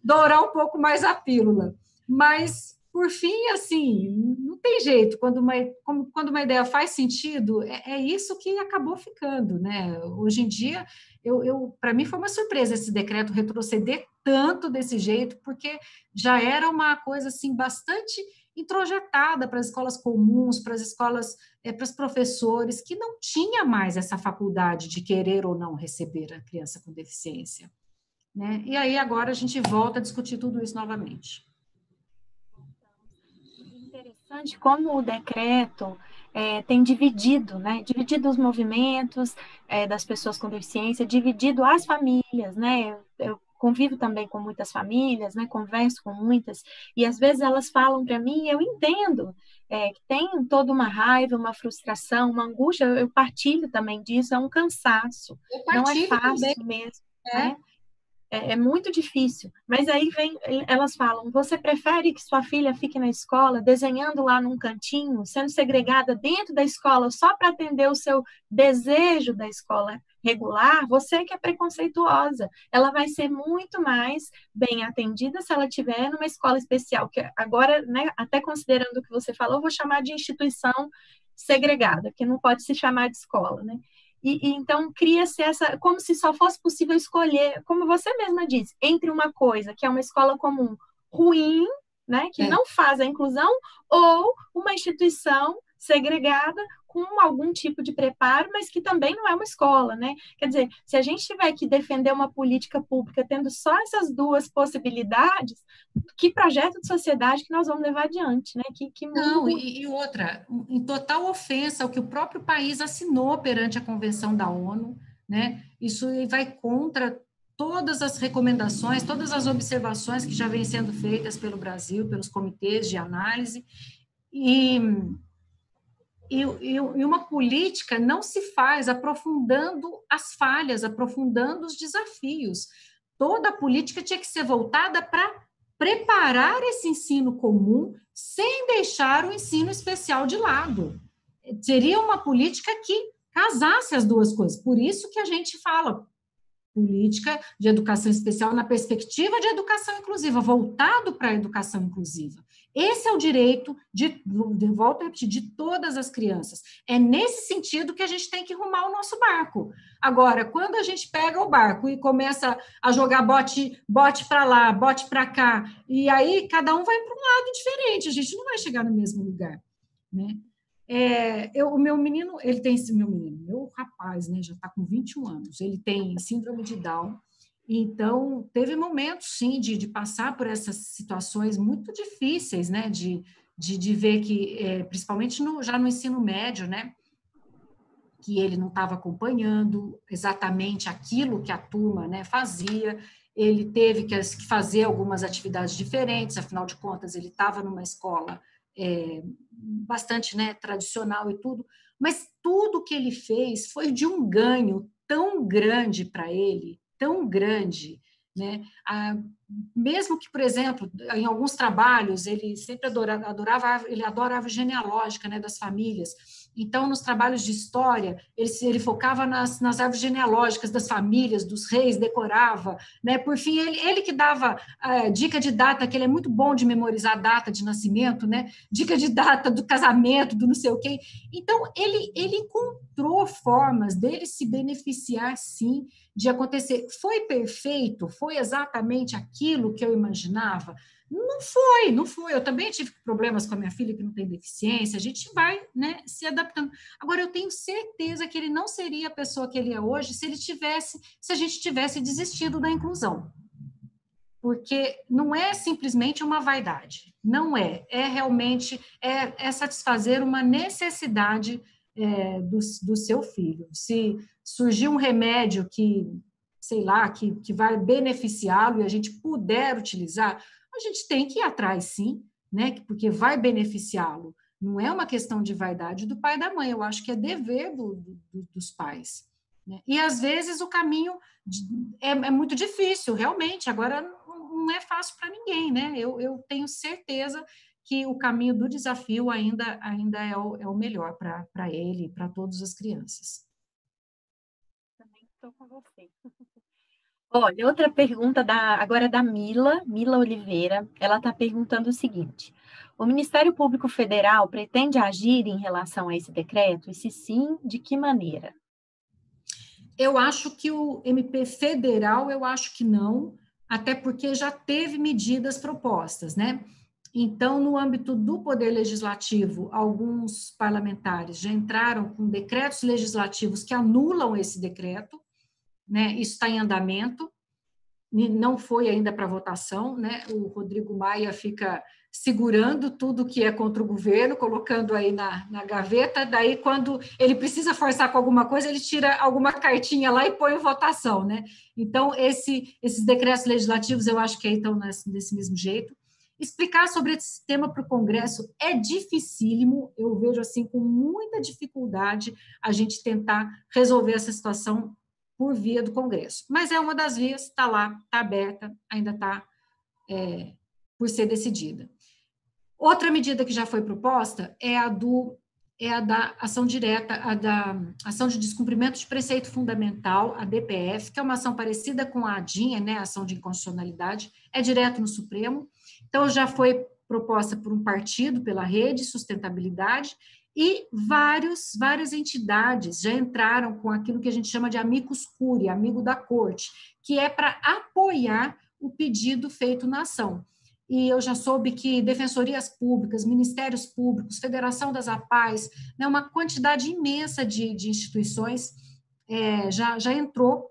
dourar um pouco mais a pílula. Mas, por fim, assim, não tem jeito, quando uma ideia faz sentido, é isso que acabou ficando, né, hoje em dia, para mim foi uma surpresa esse decreto retroceder tanto desse jeito, porque já era uma coisa assim bastante introjetada para as escolas comuns, para as escolas, para os professores, que não tinha mais essa faculdade de querer ou não receber a criança com deficiência, né? E aí agora a gente volta a discutir tudo isso novamente. Interessante como o decreto tem dividido, né? Dividido os movimentos das pessoas com deficiência, dividido as famílias, né? Eu convivo também com muitas famílias, né, converso com muitas, e às vezes elas falam para mim, eu entendo, que tem toda uma raiva, uma frustração, uma angústia, eu partilho também disso, é um cansaço, Eu não é partilho também. fácil mesmo, É. né? É muito difícil. Mas aí vem, elas falam: você prefere que sua filha fique na escola desenhando lá num cantinho, sendo segregada dentro da escola só para atender o seu desejo da escola regular? Você que é preconceituosa. Ela vai ser muito mais bem atendida se ela estiver numa escola especial, que agora, né, até considerando o que você falou, eu vou chamar de instituição segregada, que não pode se chamar de escola, né? Então cria-se essa, como se só fosse possível escolher, como você mesma disse, entre uma coisa que é uma escola comum ruim, né, que É. não faz a inclusão, ou uma instituição segregada com algum tipo de preparo, mas que também não é uma escola, né? Quer dizer, se a gente tiver que defender uma política pública tendo só essas duas possibilidades, que projeto de sociedade que nós vamos levar adiante, né? Que Não, mundo... e outra, em total ofensa ao que o próprio país assinou perante a Convenção da ONU, né? Isso vai contra todas as recomendações, todas as observações que já vêm sendo feitas pelo Brasil, pelos comitês de análise, e, e uma política não se faz aprofundando as falhas, aprofundando os desafios. Toda a política tinha que ser voltada para preparar esse ensino comum sem deixar o ensino especial de lado. Seria uma política que casasse as duas coisas. Por isso que a gente fala política de educação especial na perspectiva de educação inclusiva, voltado para a educação inclusiva. Esse é o direito volto a repetir, de todas as crianças. É nesse sentido que a gente tem que rumar o nosso barco. Agora, quando a gente pega o barco e começa a jogar bote para lá, bote para cá, e aí cada um vai para um lado diferente, a gente não vai chegar no mesmo lugar, né? O meu menino, ele tem meu rapaz, né, já está com 21 anos, ele tem síndrome de Down, então teve momentos, sim, de passar por essas situações muito difíceis, né, de ver que, principalmente já no ensino médio, né, que ele não estava acompanhando exatamente aquilo que a turma, né, fazia, ele teve que fazer algumas atividades diferentes, afinal de contas, ele estava numa escola bastante, né, tradicional e tudo, mas tudo que ele fez foi de um ganho tão grande para ele, tão grande, né? Mesmo que, por exemplo, em alguns trabalhos, ele sempre adorava ele adora a árvore genealógica, né, das famílias. Então, nos trabalhos de história, ele focava nas árvores genealógicas das famílias, dos reis, decorava, né? Por fim, ele que dava dica de data, que ele é muito bom de memorizar data de nascimento, né? Dica de data do casamento, do não sei o quê. Então, ele encontrou formas dele se beneficiar, sim, de acontecer. Foi perfeito? Foi exatamente aquilo que eu imaginava? Não foi. Eu também tive problemas com a minha filha que não tem deficiência, a gente vai, né, se adaptando. Agora, eu tenho certeza que ele não seria a pessoa que ele é hoje se a gente tivesse desistido da inclusão. Porque não é simplesmente uma vaidade, não é realmente satisfazer uma necessidade do seu filho. Se surgir um remédio que, sei lá, que vai beneficiá-lo e a gente puder utilizar, a gente tem que ir atrás, sim, né? Porque vai beneficiá-lo. Não é uma questão de vaidade do pai e da mãe, eu acho que é dever dos pais, né? E, às vezes, o caminho é muito difícil, realmente. Agora, não é fácil para ninguém, né? Eu tenho certeza que o caminho do desafio ainda é o melhor para ele e para todas as crianças. Também estou com você. Olha, outra pergunta agora é da Mila Oliveira. Ela está perguntando o seguinte: o Ministério Público Federal pretende agir em relação a esse decreto? E se sim, de que maneira? Eu acho que o MP federal, eu acho que não, até porque já teve medidas propostas, né? Então, no âmbito do Poder Legislativo, alguns parlamentares já entraram com decretos legislativos que anulam esse decreto, né? Isso está em andamento. não foi ainda para votação, né? O Rodrigo Maia fica segurando tudo que é contra o governo, colocando aí na gaveta, daí quando ele precisa forçar com alguma coisa, ele tira alguma cartinha lá e põe em votação, né? Então, esses decretos legislativos, eu acho que aí estão desse mesmo jeito. Explicar sobre esse tema para o Congresso é dificílimo, eu vejo assim com muita dificuldade a gente tentar resolver essa situação por via do Congresso. Mas é uma das vias, está lá, está aberta, ainda está por ser decidida. Outra medida que já foi proposta é a da ação direta, a da ação de descumprimento de preceito fundamental, a DPF, que é uma ação parecida com a ADINHA, né, a ação de inconstitucionalidade, é direto no Supremo. Então, já foi proposta por um partido, pela Rede Sustentabilidade, e várias entidades já entraram com aquilo que a gente chama de amicus curiae, amigo da corte, que é para apoiar o pedido feito na ação. E eu já soube que defensorias públicas, ministérios públicos, Federação das APAES, né, uma quantidade imensa de instituições já entrou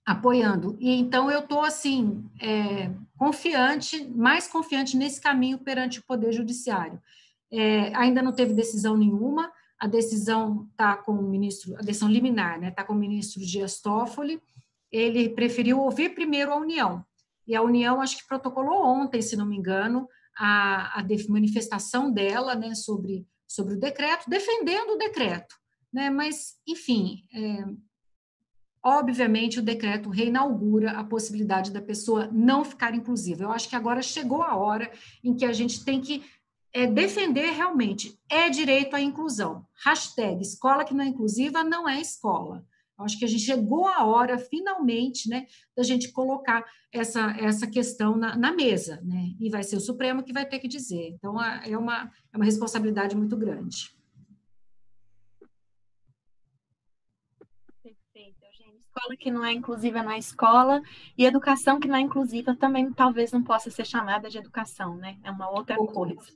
apoiando. E então eu estou assim mais confiante nesse caminho perante o Poder Judiciário. Ainda não teve decisão nenhuma, a decisão está com o ministro, a decisão liminar, né, está com o ministro Dias Toffoli. Ele preferiu ouvir primeiro a União. E a União, acho que protocolou ontem, se não me engano, a manifestação dela, né, sobre o decreto, defendendo o decreto, né, mas, enfim, obviamente o decreto reinaugura a possibilidade da pessoa não ficar inclusiva. Eu acho que agora chegou a hora em que a gente tem que defender realmente, direito à inclusão. Hashtag escola que não é inclusiva não é escola. Acho que a gente chegou a hora, finalmente, né, da gente colocar essa questão na mesa, né, e vai ser o Supremo que vai ter que dizer. Então, é uma responsabilidade muito grande. Perfeito, Eugênia. Escola que não é inclusiva não é escola, e educação que não é inclusiva também talvez não possa ser chamada de educação, né? É uma outra coisa.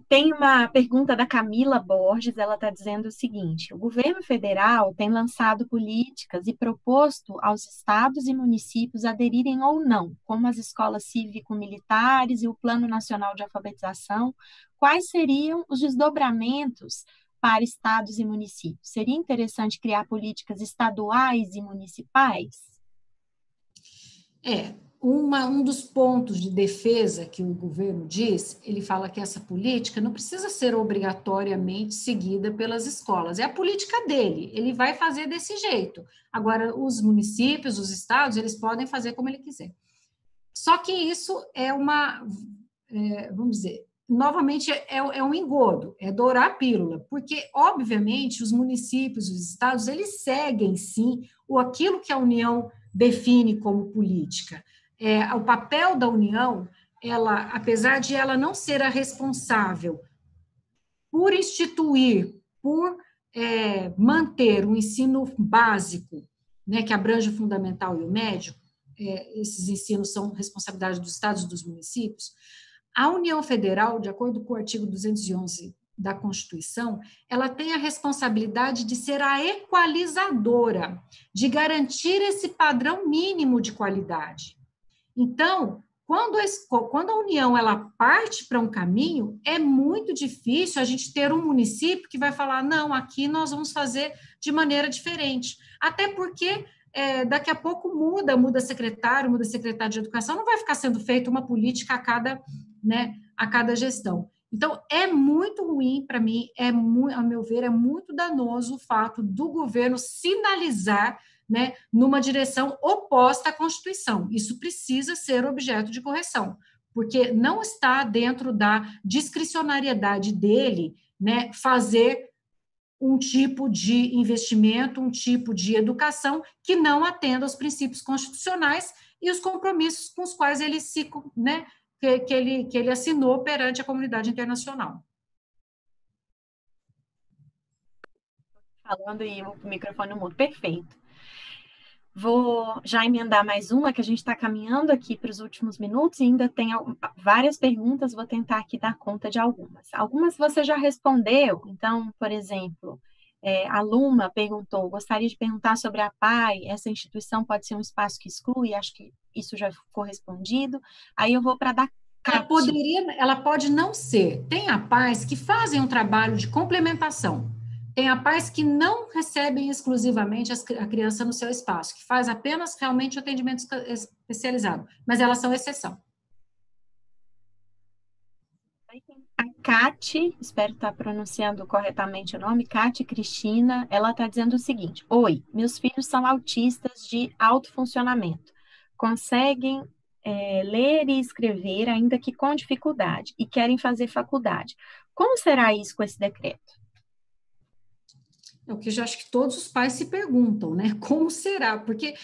Tem uma pergunta da Camila Borges, ela está dizendo o seguinte: o governo federal tem lançado políticas e proposto aos estados e municípios aderirem ou não, como as escolas cívico-militares e o Plano Nacional de Alfabetização. Quais seriam os desdobramentos para estados e municípios? Seria interessante criar políticas estaduais e municipais? Um dos pontos de defesa que o governo diz, ele fala que essa política não precisa ser obrigatoriamente seguida pelas escolas, é a política dele, ele vai fazer desse jeito. Agora, os municípios, os estados, eles podem fazer como ele quiser. Só que isso vamos dizer, novamente é um engodo, é dourar a pílula, porque, obviamente, os municípios, os estados, eles seguem, sim, aquilo que a União define como política. O papel da União, ela, apesar de ela não ser a responsável por instituir, por manter o ensino básico, né, que abrange o fundamental e o médio, esses ensinos são responsabilidade dos estados e dos municípios, a União Federal, de acordo com o artigo 211 da Constituição, ela tem a responsabilidade de ser a equalizadora, de garantir esse padrão mínimo de qualidade. Então, quando a União ela parte para um caminho, é muito difícil a gente ter um município que vai falar, não, aqui nós vamos fazer de maneira diferente. Até porque daqui a pouco muda secretário, muda secretário de educação, não vai ficar sendo feita uma política a cada gestão. Então, é muito ruim para mim, a meu ver, é muito danoso o fato do governo sinalizar, né, numa direção oposta à Constituição. Isso precisa ser objeto de correção, porque não está dentro da discricionariedade dele, né, fazer um tipo de investimento, um tipo de educação que não atenda aos princípios constitucionais e os compromissos com os quais ele que ele assinou perante a comunidade internacional. Falando e o microfone no mudo, perfeito. Vou já emendar mais uma, que a gente está caminhando aqui para os últimos minutos e ainda tem várias perguntas, vou tentar aqui dar conta de algumas. Algumas você já respondeu, então, por exemplo, A Luma perguntou, gostaria de perguntar sobre a PAI, essa instituição pode ser um espaço que exclui, acho que isso já ficou respondido. Aí eu vou para a da CAT. Ela pode não ser. Tem a pais que fazem um trabalho de complementação. Tem a pais que não recebem exclusivamente a criança no seu espaço, que faz apenas realmente o atendimento especializado, mas elas são exceção. A Cate, espero estar pronunciando corretamente o nome, Cate Cristina, ela está dizendo o seguinte: oi, meus filhos são autistas de alto funcionamento. Conseguem ler e escrever, ainda que com dificuldade, e querem fazer faculdade. Como será isso com esse decreto? É o que eu acho que todos os pais se perguntam, né? Como será? Porque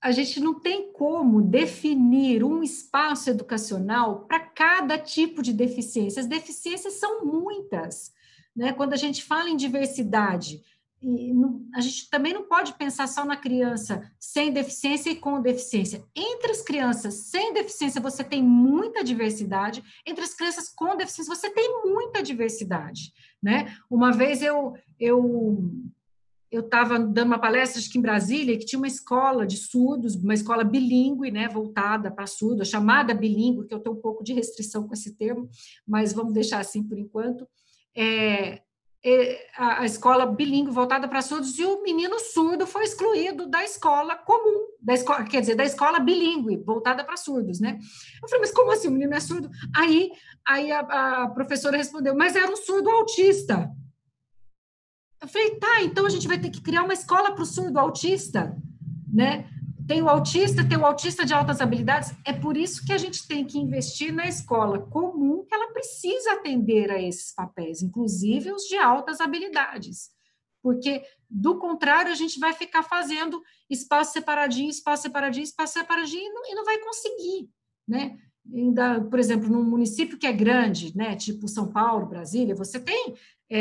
a gente não tem como definir um espaço educacional para cada tipo de deficiência. As deficiências são muitas, né? Quando a gente fala em diversidade, a gente também não pode pensar só na criança sem deficiência e com deficiência. Entre as crianças sem deficiência, você tem muita diversidade. Entre as crianças com deficiência, você tem muita diversidade, né? Uma vez eu estava dando uma palestra, acho que em Brasília, que tinha uma escola de surdos, uma escola bilíngue, né, voltada para surdos, chamada bilíngue, que eu tenho um pouco de restrição com esse termo, mas vamos deixar assim por enquanto. A escola bilíngue voltada para surdos, e o menino surdo foi excluído da escola comum, quer dizer, da escola bilíngue, voltada para surdos, né? Eu falei, mas como assim, o menino é surdo? Aí a professora respondeu, mas era um surdo autista. Eu falei, tá, então a gente vai ter que criar uma escola para o surdo autista, né? Tem o autista de altas habilidades. É por isso que a gente tem que investir na escola comum, que ela precisa atender a esses papéis, inclusive os de altas habilidades. Porque, do contrário, a gente vai ficar fazendo espaço separadinho, e não vai conseguir, né? Ainda, por exemplo, num município que é grande, né, tipo São Paulo, Brasília, você tem,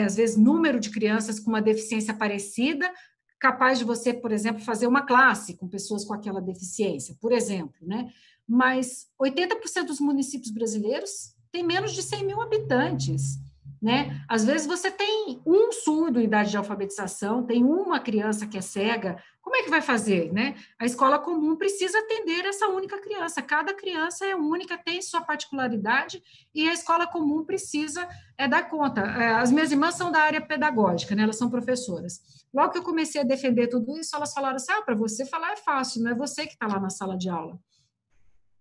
às vezes, número de crianças com uma deficiência parecida, capaz de você, por exemplo, fazer uma classe com pessoas com aquela deficiência, por exemplo, né? Mas 80% dos municípios brasileiros têm menos de 100 mil habitantes, né? Às vezes você tem um surdo em idade de alfabetização, tem uma criança que é cega, como é que vai fazer, né? A escola comum precisa atender essa única criança, cada criança é única, tem sua particularidade, e a escola comum precisa dar conta. As minhas irmãs são da área pedagógica, né? Elas são professoras. Logo que eu comecei a defender tudo isso, elas falaram assim, para você falar é fácil, não é você que está lá na sala de aula.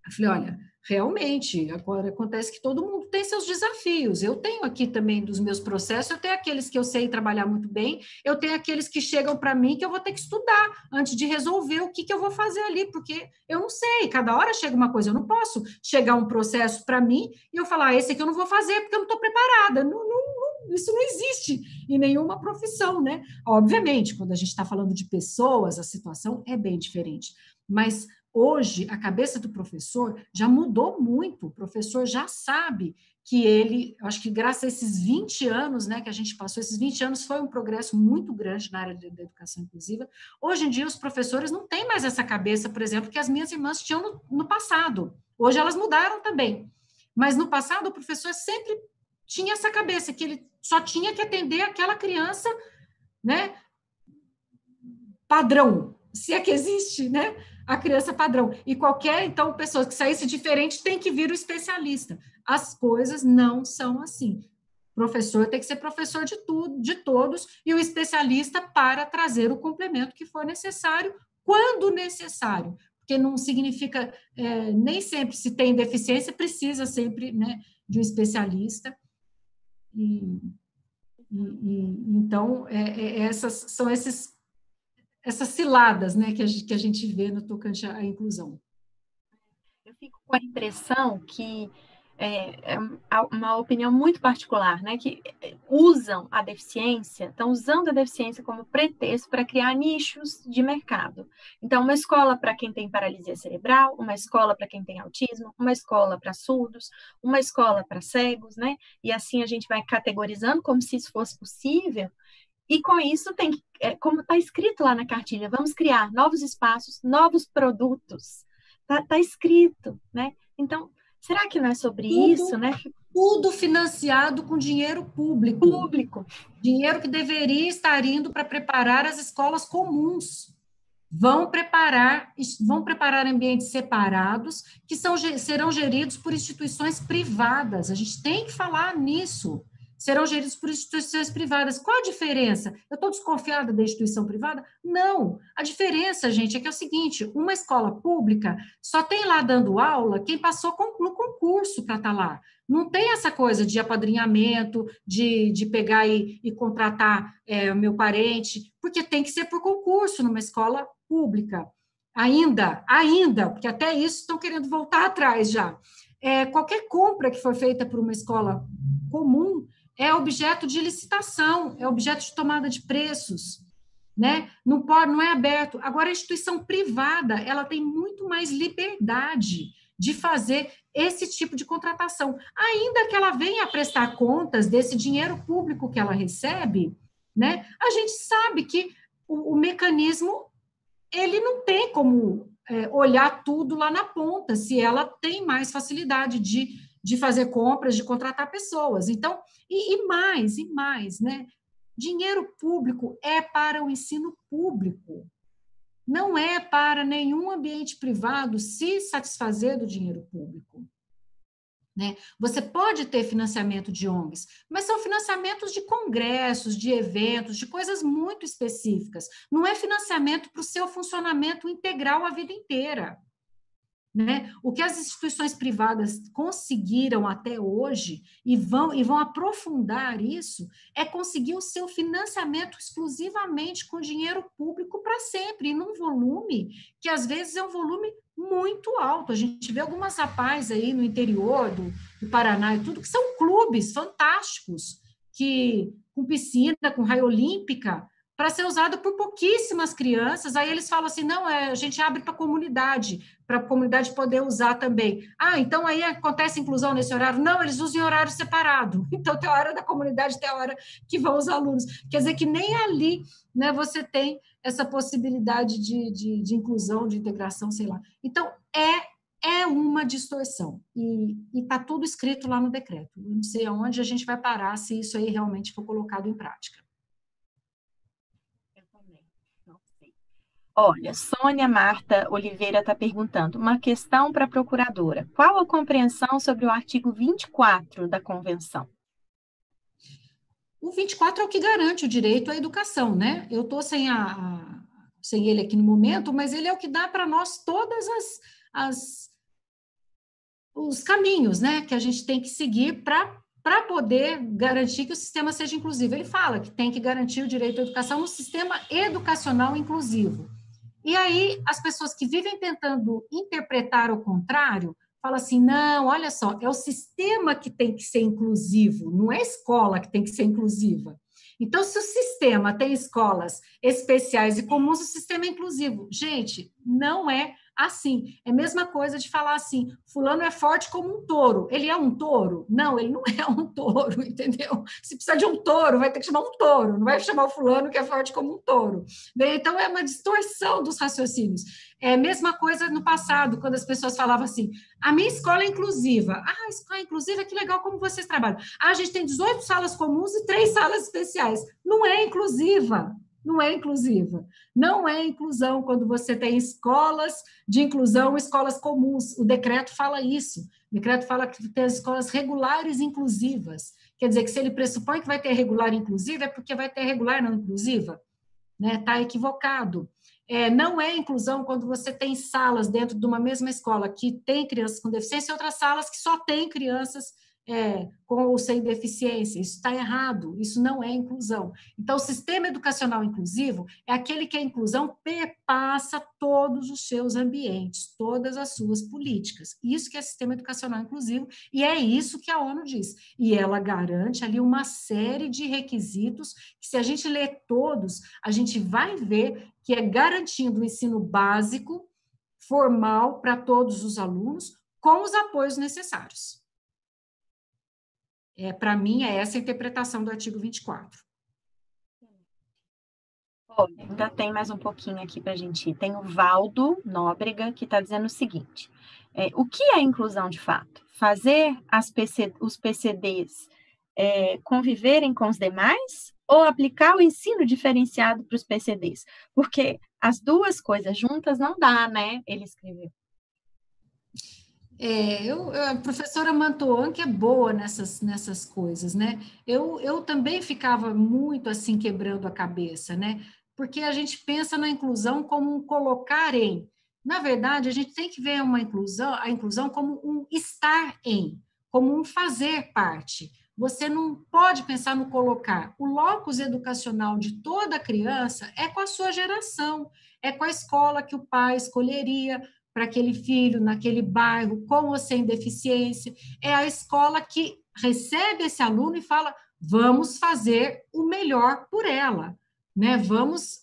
Eu falei, olha, realmente, agora acontece que todo mundo tem seus desafios. Eu tenho aqui também dos meus processos, eu tenho aqueles que eu sei trabalhar muito bem, eu tenho aqueles que chegam para mim que eu vou ter que estudar antes de resolver o que eu vou fazer ali, porque eu não sei, cada hora chega uma coisa, eu não posso chegar um processo para mim e eu falar, esse aqui eu não vou fazer porque eu não estou preparada. Isso não existe em nenhuma profissão, né? Obviamente, quando a gente está falando de pessoas, a situação é bem diferente, mas hoje, a cabeça do professor já mudou muito, o professor já sabe que ele, acho que graças a esses 20 anos, né, que a gente passou, esses 20 anos foi um progresso muito grande na área da educação inclusiva. Hoje em dia, os professores não têm mais essa cabeça, por exemplo, que as minhas irmãs tinham no passado. Hoje elas mudaram também. Mas no passado, o professor sempre tinha essa cabeça, que ele só tinha que atender aquela criança, né, padrão, se é que existe, né? A criança padrão. E qualquer, então, pessoa que saísse diferente tem que vir o especialista. As coisas não são assim. O professor tem que ser professor de tudo, de todos, e o especialista para trazer o complemento que for necessário, quando necessário. Porque não significa, nem sempre se tem deficiência, precisa sempre, né, de um especialista. Então, essas são essas ciladas, né, que a gente vê no tocante à inclusão. Eu fico com a impressão que é uma opinião muito particular, né, que usam a deficiência, estão usando a deficiência como pretexto para criar nichos de mercado. Então, uma escola para quem tem paralisia cerebral, uma escola para quem tem autismo, uma escola para surdos, uma escola para cegos, né, e assim a gente vai categorizando como se isso fosse possível. E com isso tem como está escrito lá na cartilha, vamos criar novos espaços, novos produtos. Tá escrito, né? Então, será que não é sobre isso, né? tudo financiado com dinheiro público. Dinheiro que deveria estar indo para preparar as escolas comuns. Vão preparar ambientes separados que serão geridos por instituições privadas. A gente tem que falar nisso. Serão geridos por instituições privadas. Qual a diferença? Eu estou desconfiada da instituição privada? Não. A diferença, gente, é que é o seguinte, uma escola pública só tem lá dando aula quem passou no concurso para estar lá. Não tem essa coisa de apadrinhamento, de pegar e contratar o meu parente, porque tem que ser por concurso numa escola pública. Ainda, porque até isso estão querendo voltar atrás já. Qualquer compra que for feita por uma escola comum é objeto de licitação, é objeto de tomada de preços, né? Não é aberto. Agora, a instituição privada, ela tem muito mais liberdade de fazer esse tipo de contratação, ainda que ela venha a prestar contas desse dinheiro público que ela recebe, né? A gente sabe que o mecanismo, ele não tem como olhar tudo lá na ponta, se ela tem mais facilidade de fazer compras, de contratar pessoas. Então, e mais, né? Dinheiro público é para o ensino público, não é para nenhum ambiente privado se satisfazer do dinheiro público. Né? Você pode ter financiamento de ONGs, mas são financiamentos de congressos, de eventos, de coisas muito específicas. Não é financiamento para o seu funcionamento integral a vida inteira. Né? O que as instituições privadas conseguiram até hoje, e vão aprofundar isso, é conseguir o seu financiamento exclusivamente com dinheiro público para sempre, e num volume que às vezes é um volume muito alto. A gente vê algumas rapazes aí no interior do Paraná e tudo, que são clubes fantásticos, com piscina, com raia olímpica, para ser usado por pouquíssimas crianças. Aí eles falam assim, não, a gente abre para a comunidade poder usar também. Então aí acontece inclusão nesse horário? Não, eles usam em horário separado. Então tem a hora da comunidade, tem a hora que vão os alunos. Quer dizer que nem ali, né, você tem essa possibilidade de inclusão, de integração, sei lá. Então, é uma distorção. E está tudo escrito lá no decreto. Eu não sei aonde a gente vai parar se isso aí realmente for colocado em prática. Olha, Sônia Marta Oliveira está perguntando, uma questão para a procuradora. Qual a compreensão sobre o artigo 24 da Convenção? O 24 é o que garante o direito à educação, né? Eu estou sem ele aqui no momento, mas ele é o que dá para nós todas os caminhos, né, que a gente tem que seguir para poder garantir que o sistema seja inclusivo. Ele fala que tem que garantir o direito à educação no sistema educacional inclusivo. E aí, as pessoas que vivem tentando interpretar o contrário, falam assim, não, olha só, é o sistema que tem que ser inclusivo, não é a escola que tem que ser inclusiva. Então, se o sistema tem escolas especiais e comuns, o sistema é inclusivo. Gente, não é assim. É a mesma coisa de falar assim, fulano é forte como um touro. Ele é um touro? Não, ele não é um touro, entendeu? Se precisar de um touro, vai ter que chamar um touro, não vai chamar o fulano que é forte como um touro. Então, é uma distorção dos raciocínios. É a mesma coisa no passado, quando as pessoas falavam assim, a minha escola é inclusiva. A escola é inclusiva, que legal como vocês trabalham. A gente tem 18 salas comuns e 3 salas especiais. Não é inclusiva. Não é inclusiva. Não é inclusão quando você tem escolas de inclusão, escolas comuns. O decreto fala isso. O decreto fala que tem as escolas regulares inclusivas. Quer dizer que se ele pressupõe que vai ter regular inclusiva, é porque vai ter regular não inclusiva. Né? Está equivocado. Não é inclusão quando você tem salas dentro de uma mesma escola que tem crianças com deficiência e outras salas que só tem crianças com ou sem deficiência. Isso está errado, isso não é inclusão. Então, o sistema educacional inclusivo é aquele que a inclusão perpassa todos os seus ambientes, todas as suas políticas. Isso que é sistema educacional inclusivo, e é isso que a ONU diz. E ela garante ali uma série de requisitos que, se a gente ler todos, a gente vai ver que é garantindo o ensino básico, formal, para todos os alunos, com os apoios necessários. Para mim, é essa a interpretação do artigo 24. Olha, ainda tem mais um pouquinho aqui para a gente ir. Tem o Valdo Nóbrega, que está dizendo o seguinte, O que é inclusão de fato? Fazer os PCDs conviverem com os demais ou aplicar o ensino diferenciado para os PCDs? Porque as duas coisas juntas não dá, né? Ele escreveu. A professora Mantoan, que é boa nessas coisas, né? Eu também ficava muito assim, quebrando a cabeça, né? Porque a gente pensa na inclusão como um colocar em. Na verdade, a gente tem que ver a inclusão como um estar em, como um fazer parte. Você não pode pensar no colocar. O locus educacional de toda criança é com a sua geração, é com a escola que o pai escolheria, para aquele filho, naquele bairro, com ou sem deficiência. É a escola que recebe esse aluno e fala: vamos fazer o melhor por ela, né? Vamos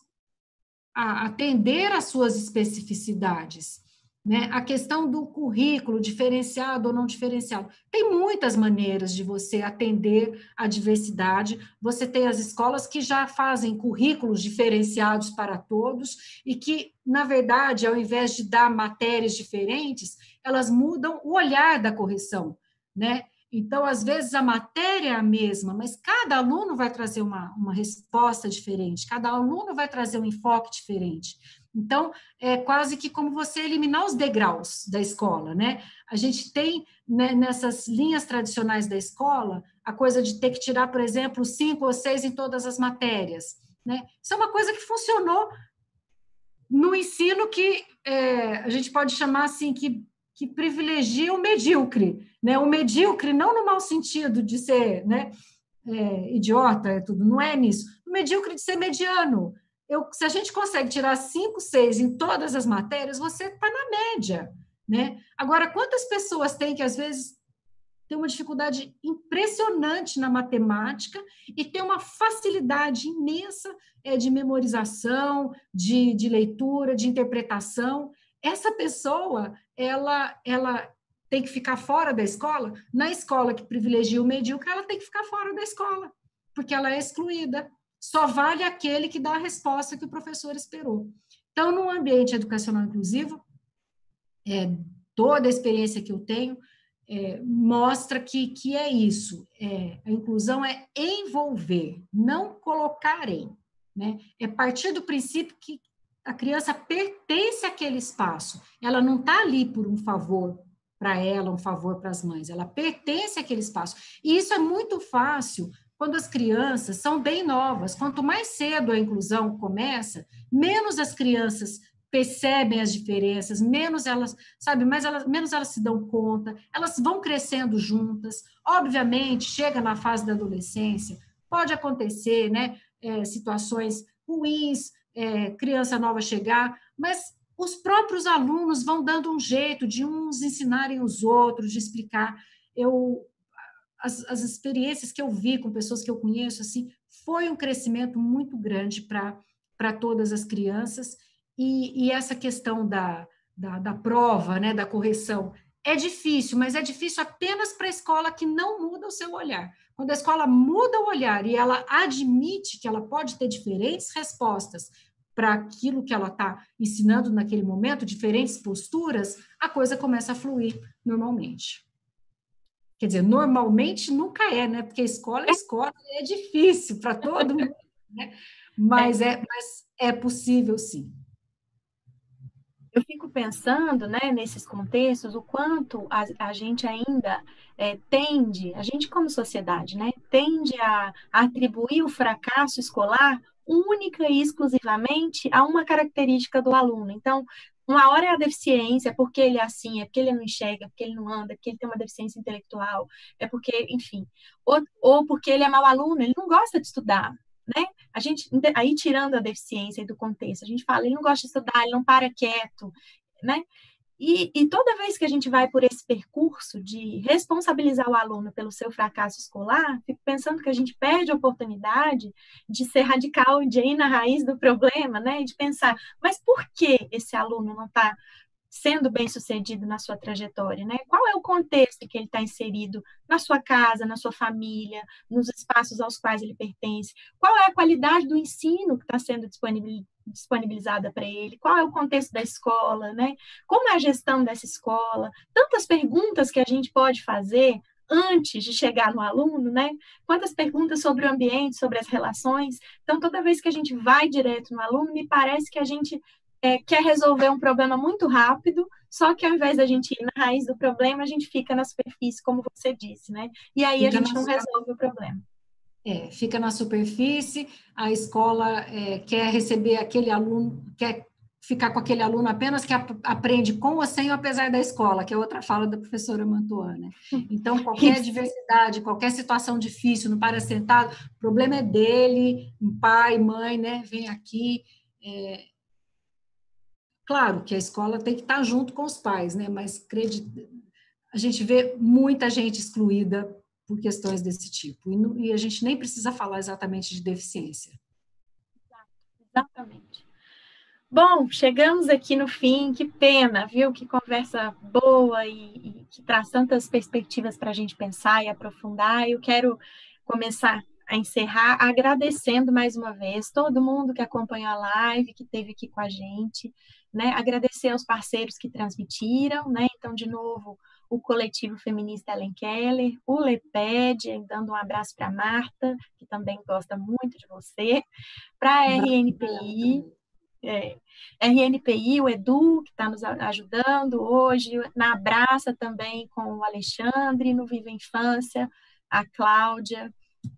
atender às suas especificidades. Né? A questão do currículo, diferenciado ou não diferenciado. Tem muitas maneiras de você atender à diversidade. Você tem as escolas que já fazem currículos diferenciados para todos e que, na verdade, ao invés de dar matérias diferentes, elas mudam o olhar da correção. Né? Então, às vezes, a matéria é a mesma, mas cada aluno vai trazer uma resposta diferente, cada aluno vai trazer um enfoque diferente. Então, é quase que como você eliminar os degraus da escola, né? A gente tem, né, nessas linhas tradicionais da escola, a coisa de ter que tirar, por exemplo, 5 ou 6 em todas as matérias, né? Isso é uma coisa que funcionou no ensino que a gente pode chamar assim, que privilegia o medíocre, né? O medíocre não no mau sentido de ser, né, idiota, tudo, não é nisso. O medíocre de ser mediano. Se a gente consegue tirar 5, 6 em todas as matérias, você está na média, né? Agora, quantas pessoas têm que, às vezes, tem uma dificuldade impressionante na matemática e tem uma facilidade imensa de memorização, de leitura, de interpretação. Essa pessoa, ela tem que ficar fora da escola. Na escola que privilegia o medíocre, ela tem que ficar fora da escola, porque ela é excluída. Só vale aquele que dá a resposta que o professor esperou. Então, no ambiente educacional inclusivo, toda a experiência que eu tenho, mostra que é isso. A inclusão é envolver, não colocar em. Né? É partir do princípio que a criança pertence àquele espaço. Ela não está ali por um favor para ela, um favor para as mães. Ela pertence àquele espaço. E isso é muito fácil quando as crianças são bem novas. Quanto mais cedo a inclusão começa, menos as crianças percebem as diferenças, menos elas, sabe, menos elas se dão conta, elas vão crescendo juntas. Obviamente, chega na fase da adolescência, pode acontecer, né, situações ruins, criança nova chegar, mas os próprios alunos vão dando um jeito de uns ensinarem os outros, de explicar. As experiências que eu vi com pessoas que eu conheço, assim, foi um crescimento muito grande para todas as crianças. E essa questão da prova, né, da correção, é difícil, mas é difícil apenas para a escola que não muda o seu olhar. Quando a escola muda o olhar e ela admite que ela pode ter diferentes respostas para aquilo que ela está ensinando naquele momento, diferentes posturas, a coisa começa a fluir normalmente. Quer dizer, normalmente nunca é, né? Porque escola é escola, é difícil para todo mundo, né? Mas é possível, sim. Eu fico pensando, né, nesses contextos, o quanto a gente ainda tende, a gente como sociedade, né, tende a atribuir o fracasso escolar única e exclusivamente a uma característica do aluno. Então, uma hora é a deficiência, é porque ele é assim, é porque ele não enxerga, é porque ele não anda, é porque ele tem uma deficiência intelectual, é porque, enfim, ou porque ele é mau aluno, ele não gosta de estudar, né? A gente, aí tirando a deficiência do contexto, a gente fala, ele não gosta de estudar, ele não para quieto, né? E toda vez que a gente vai por esse percurso de responsabilizar o aluno pelo seu fracasso escolar, fico pensando que a gente perde a oportunidade de ser radical, de ir na raiz do problema, né? De pensar, mas por que esse aluno não está sendo bem-sucedido na sua trajetória, né? Qual é o contexto que ele está inserido na sua casa, na sua família, nos espaços aos quais ele pertence? Qual é a qualidade do ensino que está sendo disponibilizada para ele? Qual é o contexto da escola, né? Como é a gestão dessa escola? Tantas perguntas que a gente pode fazer antes de chegar no aluno, né? Quantas perguntas sobre o ambiente, sobre as relações. Então, toda vez que a gente vai direto no aluno, me parece que a gente quer resolver um problema muito rápido, só que ao invés da gente ir na raiz do problema, a gente fica na superfície, como você disse, né? E aí a gente não resolve o problema. Fica na superfície, a escola quer receber aquele aluno, quer ficar com aquele aluno apenas que aprende com ou sem, apesar da escola, que é outra fala da professora Mantuana. Então, qualquer diversidade, qualquer situação difícil, não para sentado, o problema é dele, pai, mãe, né? Vem aqui. Claro que a escola tem que estar junto com os pais, né? Mas a gente vê muita gente excluída por questões desse tipo. E a gente nem precisa falar exatamente de deficiência. Exatamente. Bom, chegamos aqui no fim, que pena, viu? Que conversa boa e que traz tantas perspectivas para a gente pensar e aprofundar. Eu quero começar a encerrar agradecendo mais uma vez todo mundo que acompanhou a live, que esteve aqui com a gente, né? Agradecer aos parceiros que transmitiram, né? Então, de novo, o Coletivo Feminista Ellen Keller, o LEPED, dando um abraço para a Marta, que também gosta muito de você, para a RNPI. RNPI, o Edu, que está nos ajudando hoje, na Abraça também com o Alexandre, no Viva Infância, a Cláudia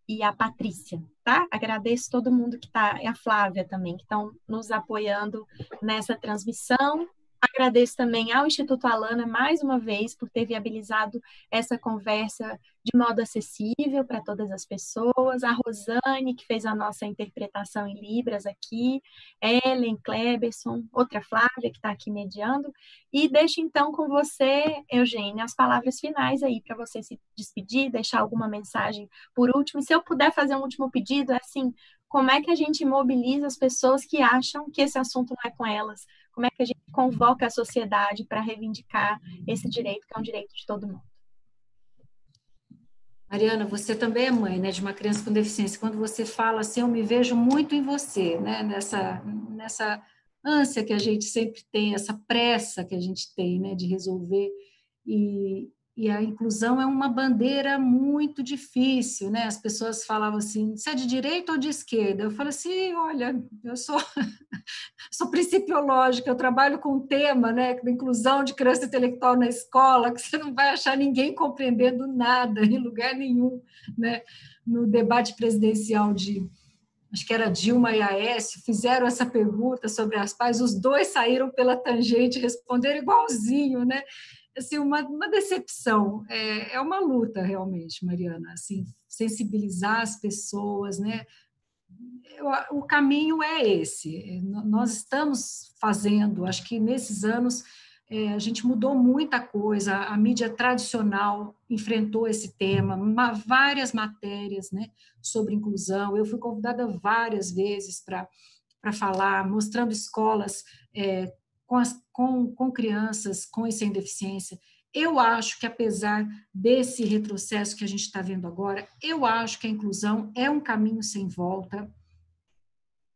e a Patrícia, tá? Agradeço todo mundo que está, e a Flávia também, que estão nos apoiando nessa transmissão. Agradeço também ao Instituto Alana, mais uma vez, por ter viabilizado essa conversa de modo acessível para todas as pessoas. A Rosane, que fez a nossa interpretação em Libras aqui. Ellen, Kleberson, outra Flávia, que está aqui mediando. E deixo, então, com você, Eugênia, as palavras finais aí para você se despedir, deixar alguma mensagem por último. E se eu puder fazer um último pedido, é assim, como é que a gente mobiliza as pessoas que acham que esse assunto não é com elas? Como é que a gente convoca a sociedade para reivindicar esse direito, que é um direito de todo mundo? Mariana, você também é mãe, né, de uma criança com deficiência. Quando você fala assim, eu me vejo muito em você, né, nessa ânsia que a gente sempre tem, essa pressa que a gente tem, né, de resolver. E a inclusão é uma bandeira muito difícil, né? As pessoas falavam assim, você é de direita ou de esquerda? Eu falei assim, olha, eu sou principiológica, eu trabalho com o tema, né, da inclusão de criança intelectual na escola, que você não vai achar ninguém compreendendo nada, em lugar nenhum, né? No debate presidencial acho que era Dilma e Aécio, fizeram essa pergunta sobre as pais, os dois saíram pela tangente, responderam igualzinho, né? Assim, uma decepção, é uma luta realmente, Mariana, assim, sensibilizar as pessoas, né? O caminho é esse. Nós estamos fazendo, acho que nesses anos a gente mudou muita coisa, a mídia tradicional enfrentou esse tema, várias matérias, né, sobre inclusão. Eu fui convidada várias vezes para falar, mostrando escolas com crianças com e sem deficiência. Eu acho que, apesar desse retrocesso que a gente está vendo agora, eu acho que a inclusão é um caminho sem volta.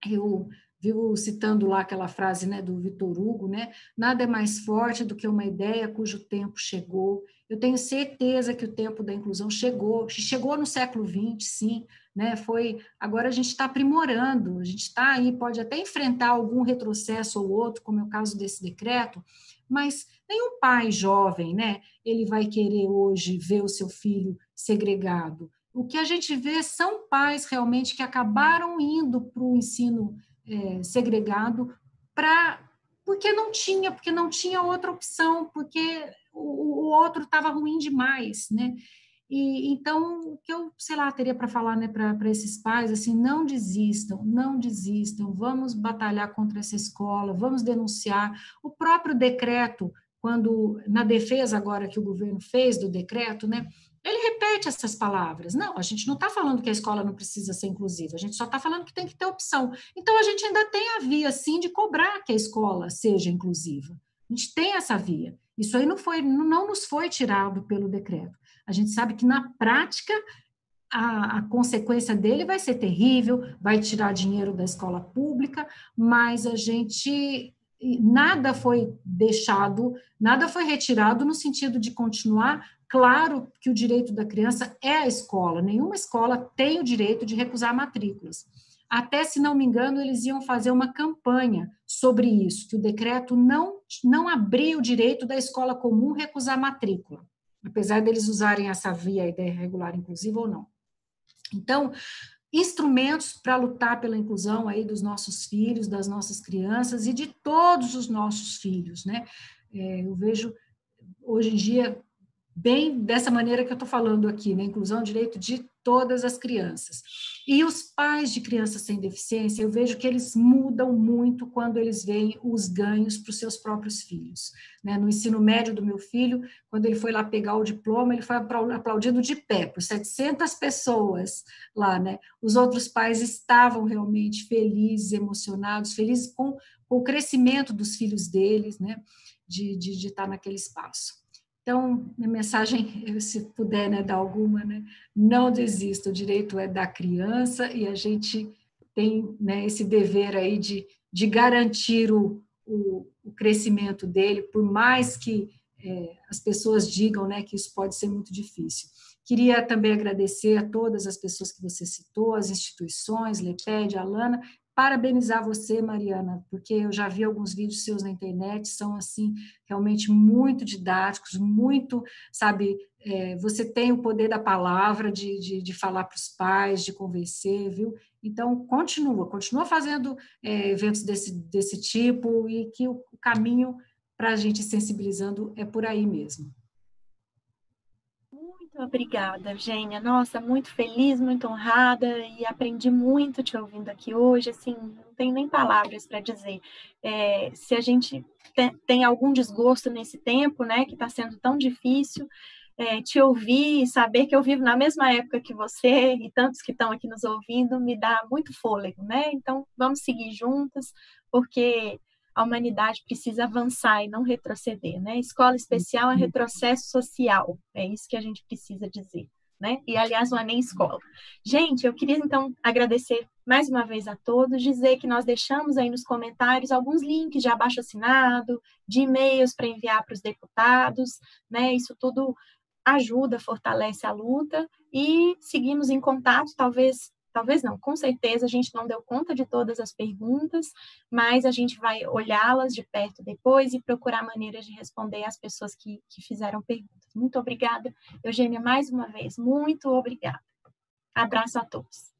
Eu vivo citando lá aquela frase, né, do Vitor Hugo, né, nada é mais forte do que uma ideia cujo tempo chegou. Eu tenho certeza que o tempo da inclusão chegou no século XX, sim, né, agora a gente está aprimorando, a gente está aí, pode até enfrentar algum retrocesso ou outro, como é o caso desse decreto, mas nenhum pai jovem, né, ele vai querer hoje ver o seu filho segregado. O que a gente vê são pais realmente que acabaram indo para o ensino segregado porque não tinha outra opção, porque o outro estava ruim demais, né? E então o que eu, sei lá, teria para falar, né, para esses pais, assim, não desistam, vamos batalhar contra essa escola, vamos denunciar. O próprio decreto, quando na defesa agora que o governo fez do decreto, né? Ele repete essas palavras. Não, a gente não está falando que a escola não precisa ser inclusiva, a gente só está falando que tem que ter opção. Então, a gente ainda tem a via, sim, de cobrar que a escola seja inclusiva, A gente tem essa via. Isso aí não nos foi tirado pelo decreto. A gente sabe que, na prática, a consequência dele vai ser terrível, vai tirar dinheiro da escola pública, mas a gente nada foi deixado, nada foi retirado no sentido de continuar. Claro que o direito da criança é a escola, nenhuma escola tem o direito de recusar matrículas. Até, se não me engano, eles iam fazer uma campanha sobre isso, que o decreto não abria o direito da escola comum recusar matrícula, apesar deles usarem essa via da irregular inclusiva ou não. Então, instrumentos para lutar pela inclusão aí dos nossos filhos, das nossas crianças e de todos os nossos filhos, né? Eu vejo, hoje em dia, bem dessa maneira que eu estou falando aqui, né? Inclusão, direito de todas as crianças. E os pais de crianças sem deficiência, eu vejo que eles mudam muito quando eles veem os ganhos para os seus próprios filhos, né? No ensino médio do meu filho, quando ele foi lá pegar o diploma, ele foi aplaudido de pé por 700 pessoas lá, né? Os outros pais estavam realmente felizes, emocionados, felizes com o crescimento dos filhos deles, né? De estar naquele espaço. Então, minha mensagem, se puder, né, dar alguma, né, não desista, o direito é da criança e a gente tem, né, esse dever aí de garantir o crescimento dele, por mais que as pessoas digam, né, que isso pode ser muito difícil. Queria também agradecer a todas as pessoas que você citou, as instituições, Leped, Alana, parabenizar você, Mariana, porque eu já vi alguns vídeos seus na internet, são, assim, realmente muito didáticos, muito, sabe, você tem o poder da palavra, de falar para os pais, de convencer, viu? Então, continua fazendo eventos desse tipo e que o caminho para a gente sensibilizando é por aí mesmo. Muito obrigada, Eugênia. Nossa, muito feliz, muito honrada e aprendi muito te ouvindo aqui hoje. Assim, não tenho nem palavras para dizer. Se a gente tem algum desgosto nesse tempo, né, que está sendo tão difícil, te ouvir e saber que eu vivo na mesma época que você e tantos que estão aqui nos ouvindo me dá muito fôlego, né? Então, vamos seguir juntas, porque a humanidade precisa avançar e não retroceder, né? Escola especial é retrocesso social, é isso que a gente precisa dizer, né? E, aliás, não é nem escola. Gente, eu queria, então, agradecer mais uma vez a todos, dizer que nós deixamos aí nos comentários alguns links de abaixo-assinado, de e-mails para enviar para os deputados, né? Isso tudo ajuda, fortalece a luta e seguimos em contato, talvez não, com certeza a gente não deu conta de todas as perguntas, mas a gente vai olhá-las de perto depois e procurar maneiras de responder às pessoas que fizeram perguntas. Muito obrigada, Eugênia, mais uma vez, muito obrigada. Abraço a todos.